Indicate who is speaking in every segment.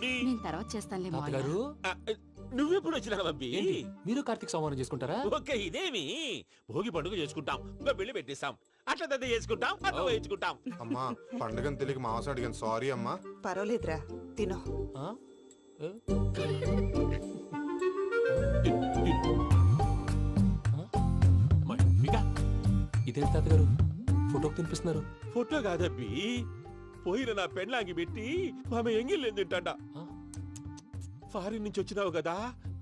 Speaker 1: అబ్బి
Speaker 2: నేను తర్వాత చేస్తానులే మావయ్య.
Speaker 3: తాతగారు
Speaker 1: నువ్వెప్పుడు వచ్చినావు అబ్బి?
Speaker 3: ఏంటి మీరు కార్తీక్ సంహారం చేసుకుంటారా?
Speaker 1: ఓకే, ఇదేమి భోగి పండుగ చేసుకుంటాం, ఇంకా పెళ్లి పెట్టేస్తాం, అట్లా దద్ద చేసుకుంటాం, అట్లా వేయించుకుంటాం.
Speaker 4: అమ్మా పండుగని తెలియక మాంసం అడిగాను, సారీ అమ్మా.
Speaker 5: పర్వాలేదురా, తినో.
Speaker 3: ఆ? ఏ? ఇదేంటి తాతగారు ఫోటోకి తినిపిస్తున్నారు?
Speaker 1: ఫోటో కాదబ్బి, పోయిన నా పెళ్ళాంగి పెట్టి ఆమె ఎంగిల్లేం తింటాడ.
Speaker 3: ఆ?
Speaker 1: ఫారిన్ నుంచి వచ్చినావు కదా,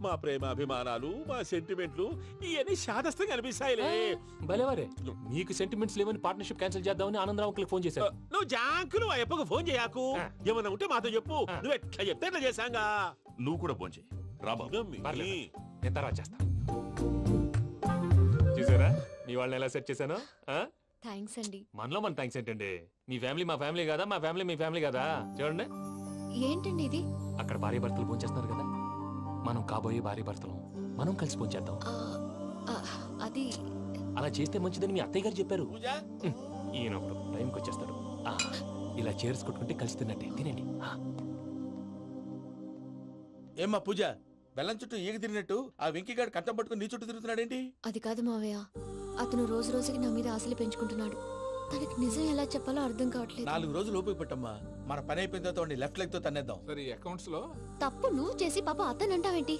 Speaker 1: మా ప్రేమ అభిమానాలు, మా సెంటిమెంట్లు ఇవన్నీ శాదస్తంగా అనిపిస్తాయిలే.
Speaker 3: భలేవారే, మీకు సెంటిమెంట్స్ లేవని పార్ట్నర్షిప్ క్యాన్సిల్ చేద్దామని ఆనందరావు అంకుల్ ఫోన్ చేశారు.
Speaker 1: నువ్వు జాంకులు ఆ ఎప్పకు ఫోన్ చేయకు, ఏమన్నా ఉంటే మాతో చెప్పు, నువ్వు ఎట్లా చెప్తే ఎట్లా చేశాంగా.
Speaker 6: నువ్వు కూడా ఫోన్ చేయి రాబా.
Speaker 3: పర్లేదు, నేను తర్వాత చేస్తా. చూసారా మీ వాళ్ళని ఎలా సెట్ చేశాను?
Speaker 7: థ్యాంక్స్ అండి.
Speaker 3: మనలో మన థ్యాంక్స్ ఏంటండి, మీ ఫ్యామిలీ మా ఫ్యామిలీ కదా, మా ఫ్యామిలీ మీ ఫ్యామిలీ కదా. చూడండి
Speaker 7: ఏంటండి ఇది?
Speaker 3: అక్కడ భార్య భర్తలు ఫోన్ చేస్తున్నారు కదా, మనం కాబోయే భార్య భర్తలు మనం కలిసి ఫోన్ చేద్దాం.
Speaker 7: అది
Speaker 3: అలా చేస్తే మంచిదని మీ అత్తయ్య గారు చెప్పారు.
Speaker 1: పూజ
Speaker 3: ఈయన ఒకడు టైంకి వచ్చేస్తాడు. ఇలా చేర్స్ కొట్టుకుంటే కలిసి తిన్నట్టే, తినండి.
Speaker 8: ఏమ్మా పూజ, బెల్లం చుట్టూ ఈగ తిరిగినట్టు ఆ వెంకీగాడు కట్టం పట్టుకుని నీ చుట్టూ తిరుగుతున్నాడేంటి?
Speaker 7: అది కాదు మావయ్య, అతను రోజు రోజుకి నా మీద ఆశలు పెంచుకుంటున్నాడు. తనకి నిజం ఎలా చెప్పాలో అర్థం కావట్లేదు.
Speaker 8: 4 రోజులు ఓపిక పట్టమ్మా, మన పని అయిపోయిన తర్వాత వాడిని లెఫ్ట్ లెగ్ తో తన్నేద్దాం.
Speaker 6: సరే అకౌంట్స్ లో
Speaker 7: తప్పు నువ్వు చేసి పాప అతను అంటావేంటి?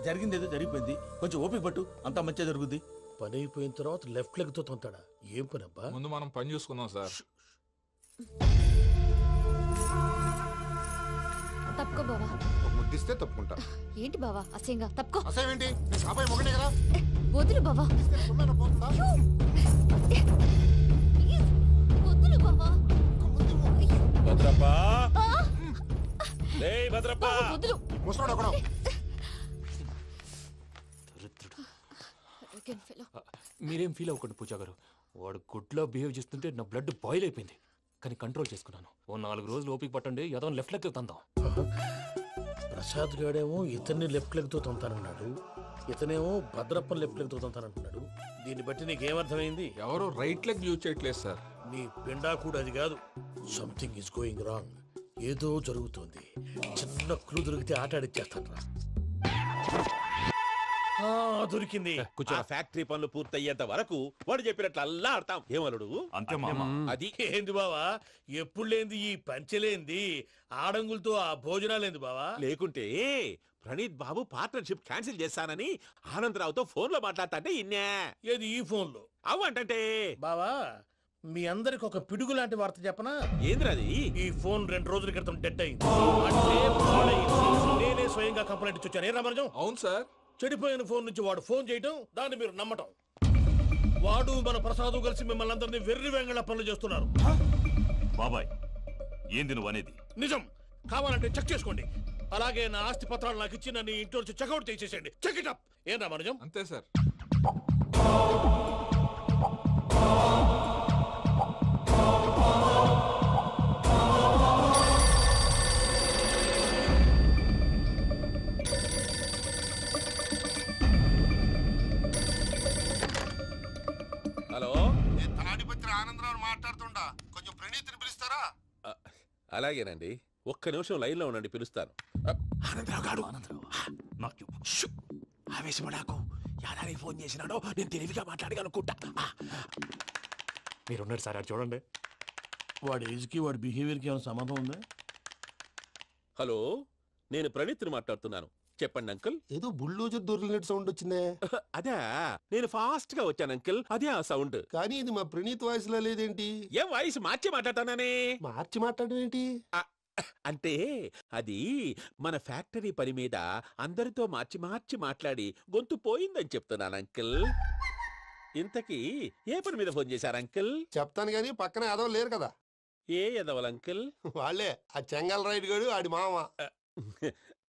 Speaker 8: జరిగింది ఏదో జరిగిపోయింది, కొంచెం ఓపిక పట్టు, అంతా మంచిగా జరుగుద్ది.
Speaker 9: పని అయిపోయిన తర్వాత లెఫ్ట్ లెగ్ తో తొంతాడా? ఏం పని అబ్బా?
Speaker 6: ముందు మనం పని చూసుకుందాం సార్.
Speaker 7: తప్పుకో బావా.
Speaker 4: ఒక ముద్దిస్తే తప్పుకుంటా.
Speaker 7: ఏంటి బావా అసహ్యంగా? తప్పుకో.
Speaker 4: అసేమేంటి, నీ కాబోయే మొగనే కదా.
Speaker 7: వదులు బావా.
Speaker 4: ఇస్తే సుమ్మేనా పోతుందా?
Speaker 7: వదులు బావా.
Speaker 1: భద్రప్ప, లే భద్రప్ప,
Speaker 7: వదులు.
Speaker 4: ముసలోడు ఒకడు.
Speaker 7: Arrogant fellow.
Speaker 3: మీరేం ఫీల్ అవ్వకండి పూజా గారు, వాడు గుడ్లో బిహేవ్ చేస్తుంటే నా బ్లడ్ బాయిల్ అయిపోయింది, కానీ కంట్రోల్ చేసుకున్నాను. ఓ 4 రోజులు ఓపిక పట్టండి, ఏదో లెఫ్ట్ లెగ్ తందాం.
Speaker 9: ప్రసాద్ గాడేమో ఇతన్ని లెఫ్ట్ లెగ్ తో తొంతానన్నాడు, ఇతనేమో భద్రప్పని లెఫ్ట్ లెగ్ తో తొంతానంటున్నాడు. దీన్ని బట్టి నీకేమర్థమైంది?
Speaker 6: ఎవరు రైట్ లెగ్ యూజ్ చేయట్లేదు సార్.
Speaker 9: నీ పిండా కూడా అది కాదు. Something is going wrong. ఏదో జరుగుతోంది. చిన్న క్లూ దొరికితే ఆట ఆడిచ్చేస్తాను రా. దొరికింది.
Speaker 1: ఆ ఫ్యాక్టరీ పనులు పూర్తయ్యేంత వరకు వాడు చెప్పినట్లు అల్లా ఆడతాం. ఏమలుడు
Speaker 6: అంతే మామ.
Speaker 1: అది
Speaker 9: ఏంది బావా, ఎప్పుడు లేంది ఈ పంచలేంది, ఆడంగులతో ఆ భోజనాలేంది బావా?
Speaker 1: లేకుంటే ప్రణీత్ బాబు పార్ట్నర్షిప్ క్యాన్సిల్ చేస్తానని ఆనందరావుతో ఫోన్ లో మాట్లాడతాంటే ఇన్నే.
Speaker 9: ఏది ఈ ఫోన్ లో?
Speaker 1: అవ్వంటే
Speaker 9: బావా, మీ అందరికి ఒక పిడుగు లాంటి వార్త చెప్పనా?
Speaker 1: ఏంద్రది?
Speaker 9: ఈ ఫోన్ 2 రోజుల క్రితం డెడ్ అయింది. అంటే పాడైంది. నేనే స్వయంగా కంప్లైంట్ ఇచ్చాను. ఏ రామరాజం?
Speaker 6: అవును సార్.
Speaker 9: చెడిపోయిన ఫోన్ నుంచి వాడు ఫోన్ చేయటం, దాన్ని మీరు నమ్మటం. వాడు మన ప్రసాదు కలిసి మిమ్మల్ని అందరినీ వెర్రి వెంగళ పనులు చేస్తున్నారు.
Speaker 6: బాబాయ్ ఏంది నువ్వు అనేది?
Speaker 9: నిజం. కావాలంటే చెక్ చేసుకోండి. అలాగే నా ఆస్తి పత్రాలు నాకు ఇచ్చి నన్ను ఇంట్లో నుంచి చెక్అౌట్ చేసేసేయండి. Check it up. ఏం రామరాజం?
Speaker 6: అంతే సార్.
Speaker 1: హలో,
Speaker 4: నేను తాడిపత్రి ఆనందరావు మాట్లాడుతుండా, కొంచెం ప్రణీతిని పిలుస్తారా?
Speaker 1: అలాగేనండి, ఒక్క నిమిషం లైన్ లో ఉండండి, పిలుస్తాను. ఆనందరావు గాడు, ఆవేశపడాకు. యాదారి ఫోన్ చేసినాడో నేను తెలివిగా మాట్లాడగలనుకుంటా.
Speaker 3: మీరున్నారు సార్, అది చూడండి.
Speaker 9: వాడి ఏజ్కి వాడి బిహేవియర్కి ఏమైనా సంబంధం ఉందా?
Speaker 1: హలో, నేను ప్రణీత్ని మాట్లాడుతున్నాను. చెప్పండి అంకుల్.
Speaker 10: ఏదో బుల్డోజర్ దొరికినట్టు సౌండ్ వచ్చిందే.
Speaker 1: అదే, నేను ఫాస్ట్ గా వచ్చాను అంకుల్, అదే ఆ సౌండ్.
Speaker 10: కానీ ఇది మా ప్రణీత్ వాయిస్ లో లేదేంటి?
Speaker 1: ఏ వాయిస్ మార్చి మాట్లాడతాననే?
Speaker 10: మార్చి మాట్లాడడం ఏంటి?
Speaker 1: అంటే అది మన ఫ్యాక్టరీ పని మీద అందరితో మార్చి మార్చి మాట్లాడి గొంతు పోయిందని చెప్తున్నాను అంకుల్. ఇంతకీ ఏ పని మీద ఫోన్ చేశారు అంకుల్?
Speaker 10: చెప్తాను గానీ పక్కన ఏదో లేరు కదా.
Speaker 1: ఏ ఎదవలు అంకుల్?
Speaker 10: వాళ్ళే, ఆ చెంగల్ రైడ్ గడు ఆడి మామ.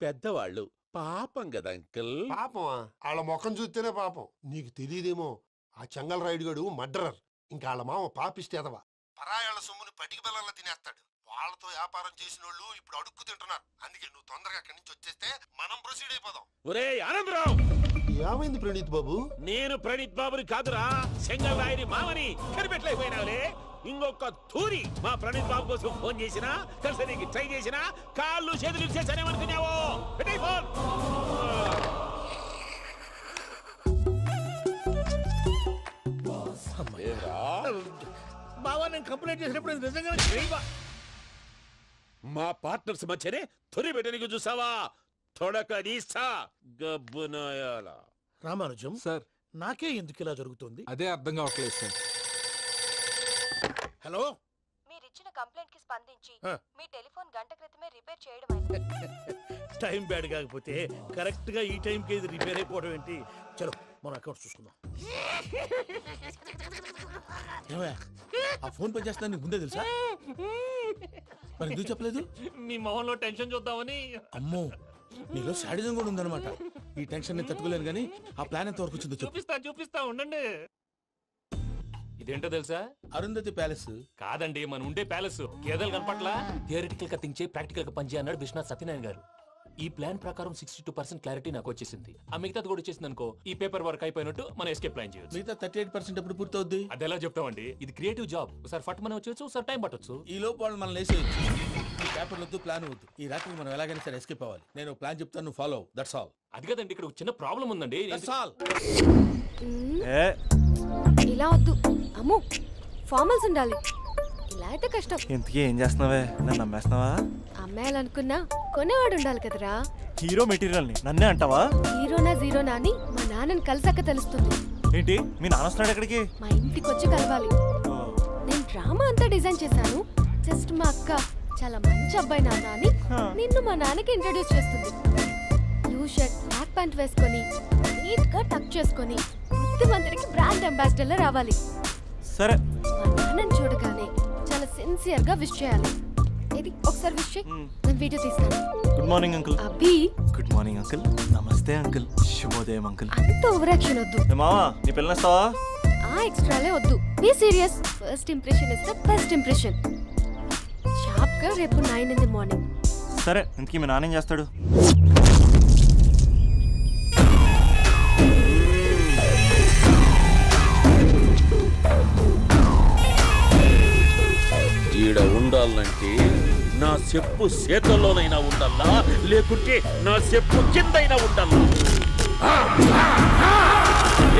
Speaker 1: పెద్దవాళ్ళు, పాపం కదా అంకుల్.
Speaker 10: పాపమా? వాళ్ళ ముఖం చూస్తేనే పాపం. నీకు తెలియదేమో, ఆ చెంగల్ రైడ్ గడు మర్డరర్. ఇంకా వాళ్ళ మామ పాపిస్తేదవా. పరాయాళ్ళ సొమ్ముని పటికి బెల్లంలో తినేస్తాడు. వాళ్ళతో వ్యాపారం చేసిన వాళ్ళు ఇప్పుడు అడుక్కు తింటున్నారు. అందుకే నువ్వు తొందరగా అక్కడి నుంచి వచ్చేస్తే మనం ప్రొసీడ్ అయిపోదాం.
Speaker 1: ఒరే ఆనందరావు!
Speaker 10: ఏమైంది ప్రణీత్ బాబు?
Speaker 1: నేను ప్రణీత్ బాబుని కాదురా, సెంగల్ రాయని మామని కనిపెట్టలేకపోయినావులే. ఇంకొక తూరి మా ప్రణీత్ బాబు కోసం ఫోన్ చేసినా కలిసి నీకు ట్రై చేసినా కాళ్ళు చేతులు ఇచ్చేసానేమనుకున్నావు పెట్టేయ్ ఫోన్.
Speaker 9: బావా నేను కంప్లైంట్ చేసినప్పుడు ఇది నిజంగానే చేయవా?
Speaker 1: మా పార్ట్నర్స్ మధ్యనే తొలి పెట్టడానికి చూసావా తొడక నీస్తా గబ్బునాయాల.
Speaker 9: రామానుజం
Speaker 6: సార్
Speaker 9: నాకే ఎందుకు ఇలా జరుగుతుంది?
Speaker 6: అదే అర్థం కావట్లేదు సార్.
Speaker 9: హలో
Speaker 2: మీరిచ్చిన కంప్లైంట్ కి స్పందించి
Speaker 9: ఆ.
Speaker 2: మీ టెలిఫోన్ గంట క్రితమే రిపేర్ చేయడం
Speaker 9: టైం బ్యాడ్ కాకపోతే కరెక్ట్ గా ఈ టైంకి ఇది రిపేర్ అయిపోవడం ఏంటి? చలో మన అకౌంట్ చూసుకుందాం.
Speaker 8: ఏమయ్య, ఆ ఫోన్ పనిచేస్తున్నా నీకు ముందే తెలుసా? మరి ఎందుకు చెప్పలేదు?
Speaker 3: మీ మొహంలో టెన్షన్ చూద్దామని.
Speaker 8: అమ్మో, నీలో శాడిజం కూడా ఉందన్నమాట. ఈ టెన్షన్ నేను తట్టుకోలేను కానీ ఆ ప్లాన్ ఎంత వరకు వచ్చిందో చెప్పు.
Speaker 3: చూపిస్తా ఉండండి. ఇదేంటో తెలుసా?
Speaker 8: అరుంధతి ప్యాలెస్.
Speaker 3: కాదండి, మన ఉండే ప్యాలెస్. గేదెలు కనపట్లా? థియరిటికల్ గా థింక్ చేయి, ప్రాక్టికల్ గా పనిచేయి అన్నాడు విశ్వనాథ్ సత్యనారాయణ గారు. ఈ ప్లాన్ ప్రకారం 62% క్లారిటీ నాకు వచ్చేసింది. ఆ మిగతాది కూడా వచ్చేసింది అనుకో, ఈ పేపర్ వర్క్ అయిపోయినట్టు మనం ఎస్కేప్ ప్లాన్ చేయొచ్చు.
Speaker 8: మిగతా 38% ఎప్పుడు పూర్తవుద్ది?
Speaker 3: అది ఎలా చెప్తామండి? ఇది క్రియేటివ్ జాబ్. ఒకసారి ఫట్ మనం వచ్చేచ్చు, ఒకసారి టైం పట్టొచ్చు.
Speaker 8: ఈ లోపు వాళ్ళు మనం లేసేయచ్చు. ఈ పేపర్ వద్దు, ప్లాన్ వద్దు. ఈ రాత్రికి మనం ఎలాగైనా సరే ఎస్కేప్ అవ్వాలి. నేను ప్లాన్ చెప్తాను, నువ్వు ఫాలో. That's all.
Speaker 3: అది కదండి, ఇక్కడ ఒక చిన్న ప్రాబ్లం ఉందండి.
Speaker 8: That's all.
Speaker 7: ఇలా వద్దు అమ్ము, ఫార్మల్స్ ఉండాలి. ఇలా అయితే కష్టం.
Speaker 5: ఇంతకీ ఏం చేస్తున్నావే? నన్ను నమ్మేస్తున్నావా?
Speaker 7: అమ్మాయాలనుకున్నా కొనేవాడు ఉండాలి కదరా.
Speaker 5: హీరో మెటీరియల్ని నన్నే అంటావా?
Speaker 7: హీరోనా జీరోనా అని మా నాన్నని కలిసాక తెలుస్తుంది.
Speaker 5: ఏంటి మీ నాన్న వస్తున్నాడు ఎక్కడికి?
Speaker 7: మా ఇంటికి వచ్చి కలవాలి. నేను డ్రామా అంతా డిజైన్ చేశాను. జస్ట్ మా అక్క చాలా మంచి అబ్బాయి నాన్న అని నిన్ను మా నాన్నకి ఇంట్రడ్యూస్ చేస్తుంది. బ్లూ షర్ట్ బ్లాక్ ప్యాంట్ వేసుకొని నీట్ గా టక్ చేసుకొని బుద్ధిమంతుడికి బ్రాండ్ అంబాసిడర్ రావాలి.
Speaker 5: సరే.
Speaker 7: మా నాన్నని చూడగానే చాలా సిన్సియర్ గా విష్ చేయాలి. ఇది ఒకసారి విష్ చేయి. నేను వీడియో తీస్తాను.
Speaker 5: Good morning uncle.
Speaker 7: Abhi.
Speaker 5: Good morning uncle. నమస్తే అంకుల్. శుభోదయం అంకుల్.
Speaker 7: అంత ఓవర్ యాక్షన్ వద్దు.
Speaker 5: ఏ మావా, నీ పిల్లనిస్తావా?
Speaker 7: ఆ ఎక్స్ట్రాలే వద్దు. Be serious. First impression is the best impression. Sharp గా రేపు 9 in the morning.
Speaker 5: సరే, ఇంతకీ మీ నాన్న ఏం చేస్తాడు?
Speaker 1: ఈడ ఉండాలంటే నా చెప్పు చేతల్లోనైనా ఉండాలా, లేకుంటే నా చెప్పు కిందైనా ఉండాలా.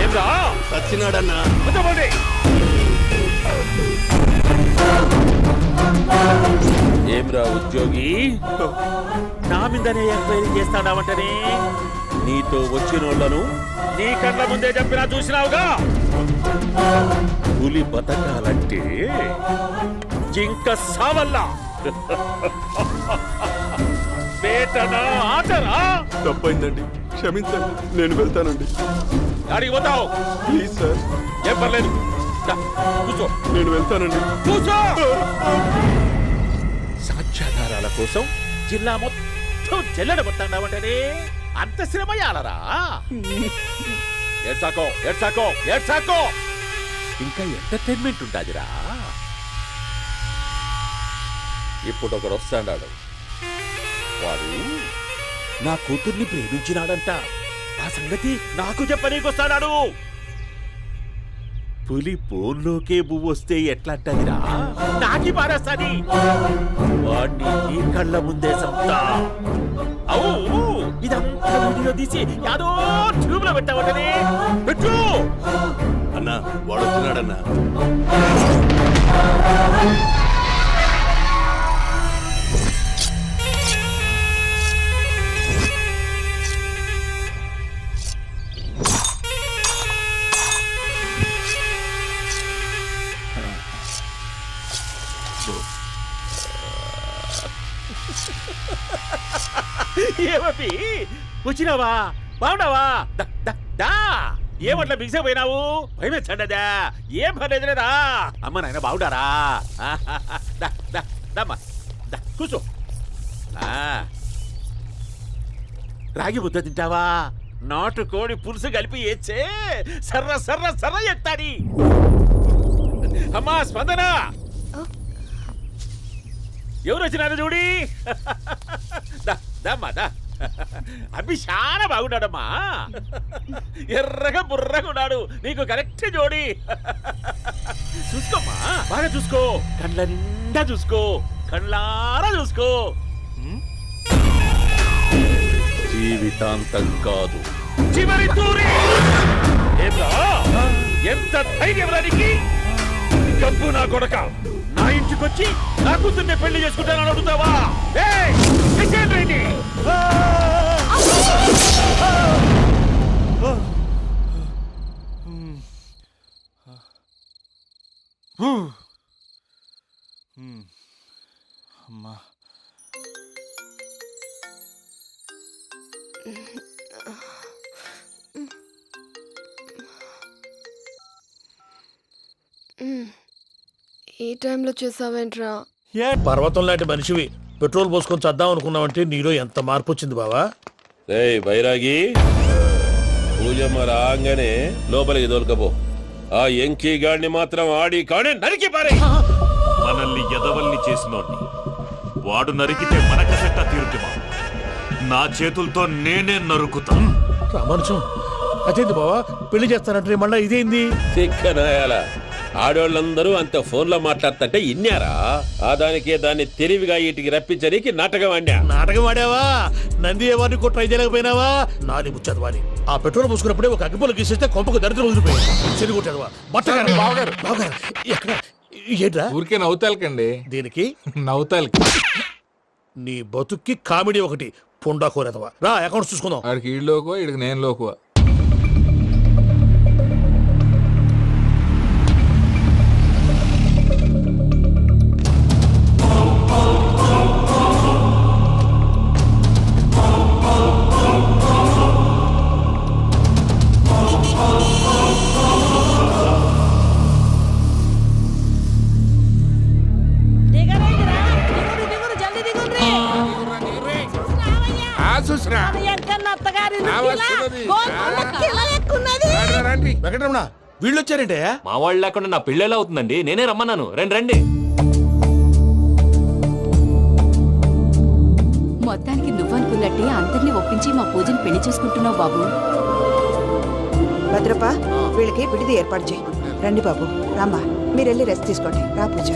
Speaker 1: ఏమ్రా
Speaker 10: సచ్చినాడన్నా.
Speaker 1: ఏమ్రా ఉద్యోగి, నా మీదనే ఎంక్వైరీ చేస్తాడావంటనే? నీతో వచ్చినోళ్లను నీ కళ్ళ ముందే చెప్పినా చూసినావుగా. పులి బతకాలంటే జింక సావల్లా. వేటనా ఆటరా?
Speaker 5: తప్పైందండి, క్షమించండి. నేను వెళ్తానండి.
Speaker 1: అడిగి పోతావు?
Speaker 5: Please sir.
Speaker 1: ఏం పర్లేదు, దా, కూర్చో.
Speaker 5: నేను వెళ్తానండి.
Speaker 1: కూర్చో. సాక్ష్యాధారాల కోసం జిల్లా మొత్తం చెల్లడబట్టావంటనే అంత శ్రమయాలరా? ఏడ్సాకో ఏడ్సాకో ఏడ్సాకో, ఇంకా ఎంటర్టైన్మెంట్ ఉంటాదిరా. ఇప్పుడు ఒకడు వస్తాడాడు. వాడు నా కూతుర్ని ప్రేమించినాడంట. ఆ సంగతి నాకు చెప్పనీకొస్తాడాడు. పులి పోన్లోకే పువ్వొస్తే ఎట్లాంటదిరా? నాకి పారేస్తాది. వాడిని నీ కళ్ళ ముందే సంతా. అవు, ఇదంతా వీడియో తీసి యాదో ట్యూబ్ లో పెట్టావటనే. పెట్టు
Speaker 10: అన్నా, వాడు వచ్చినాడన్నా.
Speaker 1: ఏమపి వచ్చినావా? బాగున్నావా? ఏమట్లా బిగిసే పోయినావు? భయమేచ్చండదా? ఏం పర్లేదులేదా? అమ్మ నాయన బాగుండారా? కూర్చో. రాగి ముద్ద తింటావా? నాటు కోడి పులుసు కలిపి ఏచ్చే సర్ర సర్ర సర్ర ఎత్తాడి. అమ్మా స్పందన, ఎవరు వచ్చినారు చూడి. దమ్మా దా. అభి చాలా బాగున్నాడమ్మా. ఎర్రగా బుర్రగా ఉన్నాడు. నీకు కరెక్ట్ జోడి. చూసుకోమ్మా, బాగా చూసుకో, కండ్ల నిండా చూసుకో, కండ్లారా చూసుకో. జీవితాంతం కాదు, చివరి తూరి. ఏంట్రా? ఎంత ధైర్యం రానికి? డబ్బు నా కొడక నా ఇంటికొచ్చి నా కూతుర్ని పెళ్లి చేసుకుంటానని అడుగుతావా? ఏయ్, తెచ్చేయండి.
Speaker 5: అమ్మా
Speaker 7: ఈ టైంలో చేసావేంట్రా?
Speaker 9: పర్వతం లాంటి మనిషివి పెట్రోల్ పోసుకొని చద్దాం అనుకున్నావంటే నీలో ఎంత మార్పు వచ్చింది బావా.
Speaker 1: ఏయ్ బైరాగి, పూజమ్మ రాగానే లోపలికి దొరకపో. ఆ ఎంకీ గాడిని మాత్రం ఆడి కాడే నరికి పారే.
Speaker 6: మనల్ని ఎదవల్ని చేసినోడ్ని వాడు నరికితే మనక సెట్ట తీరుతుమా? నా చేతులతో నేనే నరుకుతా.
Speaker 9: రామానుజం అదేంది బావా, పెళ్లి చేస్తానంటే మళ్ళా ఇదేంది?
Speaker 1: తిక్కనాయాల ఆడోళ్ళందరూ అంత ఫోన్లో మాట్లాడుతుంటే ఇన్నారా? ఆ దానికే దాన్ని తెలివిగా వీటికి రప్పించడానికి నాటకం ఆడా.
Speaker 9: నాటకం ఆడావా? నంది ఎవరిని కూడా ట్రై చేయలేకపోయినావా? నాది ముచ్చదవాని ఆ పెట్రోల్ పోసుకున్నప్పుడే ఒక అగ్గిపొల గీసేస్తే కొంపకు దరిద్రం వదిలిపోయాడు. చెరుగుంటాడువా బట్టగారు బావగారు బావగారు ఎక్కడ ఏంట్రా?
Speaker 6: ఊరికే నవ్వుతాలకండి.
Speaker 9: దీనికి
Speaker 6: నవ్వుతాలకి
Speaker 9: నీ బతుక్కి కామెడీ ఒకటి పుండా కోరేదవా. రా అకౌంట్స్ చూసుకుందాం.
Speaker 6: ఆడికి ఈడులోకో ఇడికి నేను లోకువా.
Speaker 8: వెంకటరమణ వీళ్ళు వచ్చారంటే
Speaker 3: మా వాళ్ళు లేకుండా నా పెళ్ళి ఎలా అవుతుందండి? నేనే రమ్మన్నాను. రండి రండి.
Speaker 2: మొత్తానికి నువ్వనుకున్నట్టే అందరినీ ఒప్పించి మా పూజని పెళ్లి చేసుకుంటున్నావు బాబు.
Speaker 11: భద్రప్ప వీళ్ళకి విడిది ఏర్పాటు చేయి. రండి బాబు, రామ్మా మీరెళ్ళి రెస్ట్ తీసుకోండి. రా పూజ.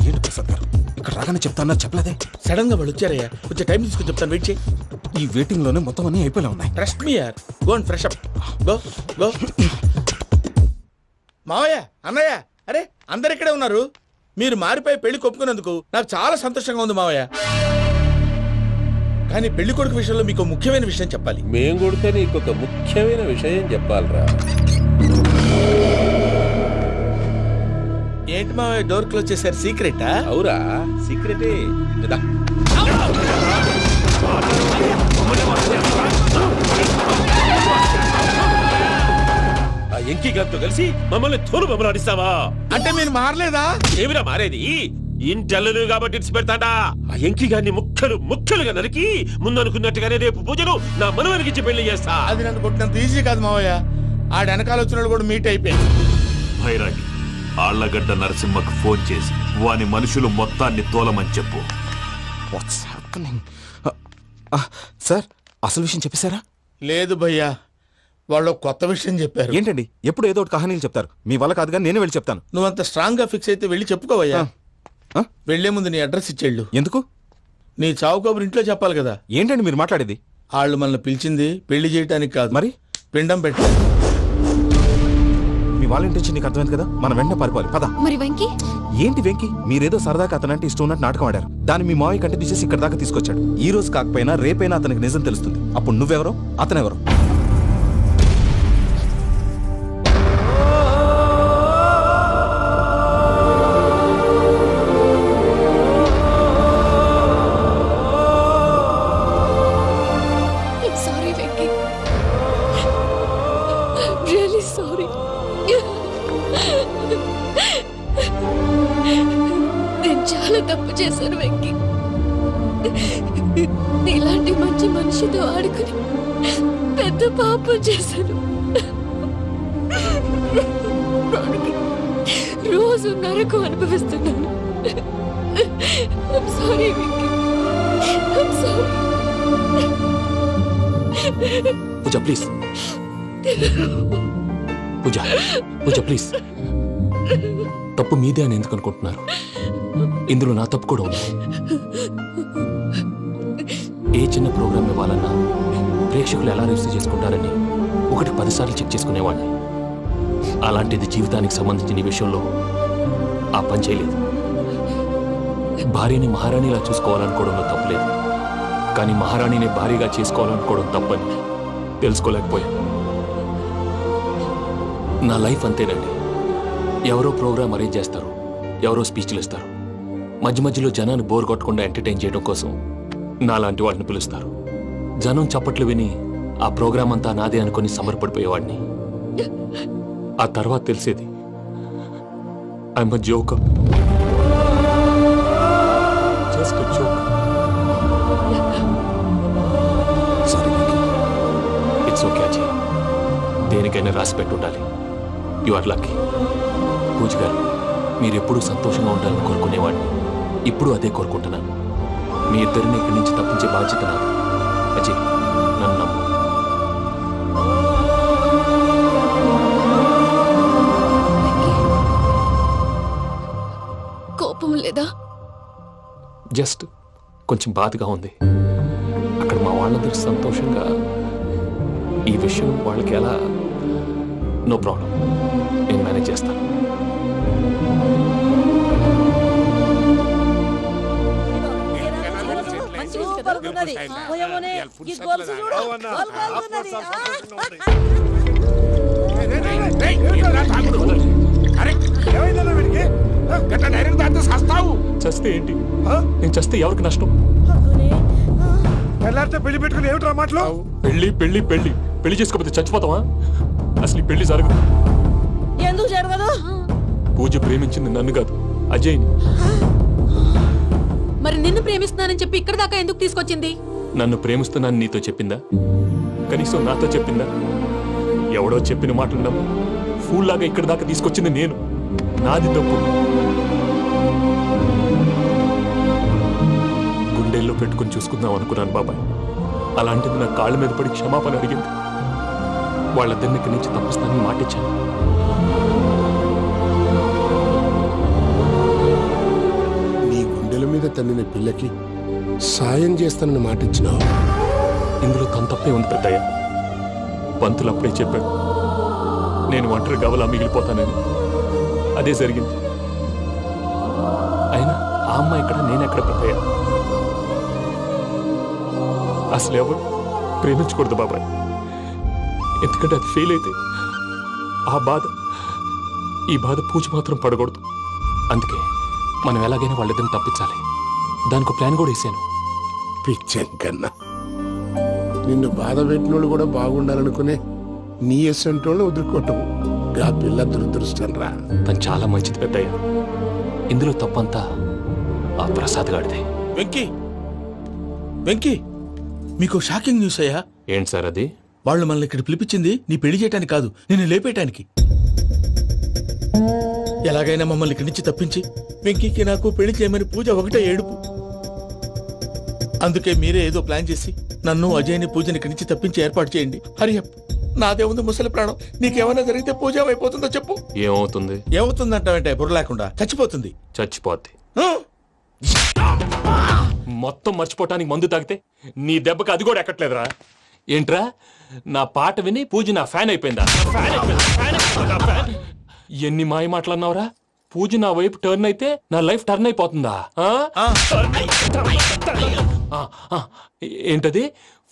Speaker 5: ఏంటి ప్రసాద్ గారు ఇక్కడ రాగానే చెప్తాన్నా చెప్పలేదే?
Speaker 9: సడన్ గా వాళ్ళు వచ్చారయ్యా, కొంచెం టైం తీసుకుని చెప్తాను, వెయిట్ చేయి.
Speaker 5: ఈ వెయిటింగ్ లోనే మొత్తం అన్ని అయిపోయినా ఉన్నాయి.
Speaker 9: ట్రస్ట్ మీ యార్, go and fresh up. Go go. మావయ్య, అన్నయ్య, అరే అందరు ఇక్కడే ఉన్నారు. మీరు మారిపోయి పెళ్లి కొప్పుకున్నందుకు నాకు చాలా సంతోషంగా ఉంది మావయ్య. కానీ పెళ్లి కొడుకు విషయంలో మీకు ముఖ్యమైన విషయం చెప్పాలి.
Speaker 1: మేం కొడితే నీకు ఒక ముఖ్యమైన విషయం చెప్పాలరా.
Speaker 9: ఏంటి మావయ్య డోర్ క్లోజ్ చేశారు? సీక్రెటా?
Speaker 1: అవురా, సీక్రెటే. కదా ఆ ఎంకీ గారితో కలిసి మమ్మల్ని తోలు బొమ్మలాడిస్తావా?
Speaker 9: అంటే మీరు మారలేదా?
Speaker 1: ఏమిరా మారేది? ఇంటల్లు కాబట్టి ఇడిచి పెడతాడా? ఆ ఎంకీ గారిని ముక్కలుగా నరికి ముందనుకున్నట్టుగానే రేపు పూజలు నా మనవనికిచ్చి పెళ్లి చేస్తా.
Speaker 9: అది నన్ను కొట్టినంత ఈజీ కాదు మావయ్య. ఆడ వెనకాల వచ్చిన కూడా మీట్ అయిపోయింది.
Speaker 6: భైరాగి ఆళ్లగడ్డ నరసింహకు ఫోన్ చేసి వాని మనుషులు మొత్తాన్ని తోలమని చెప్పు.
Speaker 5: What's happening? సార్ అసలు విషయం చెప్పేశారా?
Speaker 9: లేదు భయ్యా, వాళ్ళు కొత్త విషయం చెప్పారు.
Speaker 5: ఏంటండి ఎప్పుడు ఏదో ఒకటి కహానీలు చెప్తారు. మీ వల్ల కాదుగా నేనే వెళ్ళి చెప్తాను.
Speaker 9: నువ్వంత స్ట్రాంగ్ గా ఫిక్స్ అయితే వెళ్ళి చెప్పుకోవయ్యా. వెళ్లే ముందు నీ అడ్రస్ ఇచ్చేళ్ళు.
Speaker 5: ఎందుకు?
Speaker 9: నీ చావు కబురు ఇంట్లో చెప్పాలి కదా.
Speaker 5: ఏంటండి మీరు మాట్లాడేది?
Speaker 9: వాళ్ళు మనల్ని పిలిచింది పెళ్లి చేయడానికి కాదు,
Speaker 5: మరి
Speaker 9: పిండం పెట్టారు.
Speaker 5: మీ వాళ్ళ ఇంటి నీకు అర్థమైంది కదా, మనం వెంటనే పారిపోవాలి. పద.
Speaker 7: మరి వెంకీ?
Speaker 5: ఏంటి వెంకి, మీరేదో సరదాగా అతనంటే ఇష్టం ఉన్నట్టు నాటకం ఆడారు. దాన్ని మీ మావయ్య కంటే తీసేసి ఇక్కడ దాకా తీసుకొచ్చాడు. ఈ రోజు కాకపోయినా రేపైనా అతనికి నిజం తెలుస్తుంది. అప్పుడు నువ్వెవరో అతనెవరో.
Speaker 7: Sorry Venky, really sorry. నేను చాలా తప్పు చేశాను వెంకీ. ఇలాంటి మంచి మనిషితో ఆడుకుని పెద్ద పాపం చేశాను. రోజు నరకం అనుభవిస్తున్నాను. I'm sorry, Vicky. I'm sorry.
Speaker 5: Pooja please
Speaker 3: Pooja Pooja please, తప్పు మీదే అని ఎందుకు అనుకుంటున్నారు? ఇందులో నా తప్పు కూడా ఉంది. ఏ చిన్న ప్రోగ్రామ్ ఇవ్వాలన్నా ప్రేక్షకులు ఎలా రిసీవ్ చేసుకుంటారని 10 సార్లు చెక్ చేసుకునేవాడిని. అలాంటిది జీవితానికి సంబంధించిన ఈ విషయంలో ఆ పని చేయలేదు. భార్యని మహారాణిలా చూసుకోవాలనుకోవడంలో తప్పులేదు, కానీ మహారాణిని భార్యగా చేసుకోవాలనుకోవడం తప్పని తెలుసుకోలేకపోయాను. నా లైఫ్ అంతేనండి. ఎవరో ప్రోగ్రామ్ అరేంజ్ చేస్తారు, ఎవరో స్పీచ్లు ఇస్తారు, మధ్య మధ్యలో జనాన్ని బోర్ కొట్టకుండా ఎంటర్టైన్ చేయడం కోసం నాలాంటి వాళ్ళని పిలుస్తారు. జనం చప్పట్లు విని ఆ ప్రోగ్రామ్ అంతా నాదే అనుకుని సమర్పడిపోయేవాడిని. ఆ తర్వాత తెలిసేది I'm a joker, just a joke. It's okay Ajay, దేనికైనా రాసి పెట్టుండాలి. You are lucky. పూజ గారు, మీరు ఎప్పుడూ సంతోషంగా ఉండాలని కోరుకునేవాడిని. ఇప్పుడు అదే కోరుకుంటున్నాను. మీ ఇద్దరిని ఇక్కడి నుంచి తప్పించే బాధ్యత నాది. అజయ్, నన్ను నమ్ము.
Speaker 2: కోపం లేదా?
Speaker 3: జస్ట్ కొంచెం బాధగా ఉంది. అక్కడ మా వాళ్ళందరూ సంతోషంగా ఈ విషయం వాళ్ళకి ఎలా. నో ప్రాబ్లం, నేను మేనేజ్ చేస్తాను. చస్తే ఏంటి? నేను చస్తే ఎవరికి నష్టం?
Speaker 10: పెళ్లి పెట్టుకుని ఏమిట్రా మాటలు?
Speaker 3: పెళ్లి పెళ్లి పెళ్లి పెళ్లి చేసుకోకపోతే చచ్చిపోతావా? అసలు ఈ పెళ్లి జరగదు.
Speaker 11: ఎందుకు జరగదు?
Speaker 3: పూజ ప్రేమించింది నన్ను కాదు, అజయ్ని.
Speaker 2: మరి నిన్ను ప్రేమిస్తున్నానని చెప్పి ఇక్కడ దాకా ఎందుకు తీసుకొచ్చింది?
Speaker 3: నన్ను ప్రేమిస్తున్నాను నీతో చెప్పిందా? కనీసం నాతో చెప్పిందా? ఎవడో చెప్పిన మాటలు నమ్ము ఫూల్ లాగా ఇక్కడ దాకా తీసుకొచ్చింది నేను. నాది తప్పు. గుండెల్లో పెట్టుకుని చూసుకుందాం అనుకున్నాను బాబాయ్. అలాంటిది నా కాళ్ళ మీద పడి క్షమాపణ అడిగింది. వాళ్ళిద్దరిని ఇక్కడి నుంచి తప్పిస్తానని మాటిచ్చాను.
Speaker 10: నీ గుండెల మీద తన్నిన పిల్లకి సాయం చేస్తానని మాటిచ్చినావు.
Speaker 3: ఇందులో తన తప్పే ఉంది పెద్దయ్య. పంతులు అప్పుడే చెప్పాడు నేను ఒంటరి గవలా మిగిలిపోతానని. అదే జరిగింది. అయినా ఆ అమ్మాయి ఎక్కడ, నేనెక్కడ పెద్దయ్య? అసలు ఎవరు ప్రేమించకూడదు బాబాయ్. ఎందుకంటే అది ఫెయిల్ అయితే ఈ బాధ పూజ మాత్రం పడకూడదు. అందుకే మనం ఎలాగైనా వాళ్ళిద్దరిని తప్పించాలి. దానికి ప్లాన్ కూడా వేసాను.
Speaker 10: పిచ్చంకన్నా నిన్ను బాధ పెట్టినోళ్ళు కూడా బాగుండాలనుకునే నీ ఎస్సంటోళ్ళు వదులుకోవటం ఆ పిల్ల దురదృష్టం రా.
Speaker 3: తను చాలా మంచిది పెద్దయ్య. ఇందులో తప్పంతా ఆ ప్రసాద్ గాడిదే.
Speaker 8: వెంకీ, వెంకీ, మీకు షాకింగ్ న్యూస్ అయ్యా.
Speaker 3: ఏంటి సార్ అది?
Speaker 8: వాళ్ళు మనల్ని ఇక్కడ పిలిపించింది నీ పెళ్లి చేయటానికి కాదు, నిన్ను లేపేయటానికి. ఎలాగైనా మమ్మల్ని ఇక్కడి నుంచి తప్పించి వెంకీకి నాకు పెళ్లి చేయమని పూజ ఒకటే ఏడుపు. అందుకే మీరే ఏదో ప్లాన్ చేసి నన్ను అజయ్ని పూజని ఇక్కడి నుంచి తప్పించి ఏర్పాటు చేయండి. హరియప్, నాదే ఉంది ముసలి ప్రాణం. నీకేమైనా జరిగితే పూజ అయిపోతుందో చెప్పు.
Speaker 3: ఏమవుతుంది?
Speaker 8: ఏమవుతుందంటావంటే బుర్ర లేకుండా చచ్చిపోతుంది.
Speaker 3: చచ్చిపోద్ది. మొత్తం మర్చిపోవటానికి మందు తాగితే నీ దెబ్బకి అది కూడా ఎక్కట్లేదురా. ఏంట్రా, నా పాట విని పూజ నా ఫ్యాన్ అయిపోయిందా? ఎన్ని మాయ మాటలన్నావురా? పూజ నా వైపు టర్న్ అయితే నా లైఫ్ టర్న్ అయిపోతుందా? ఏంటది?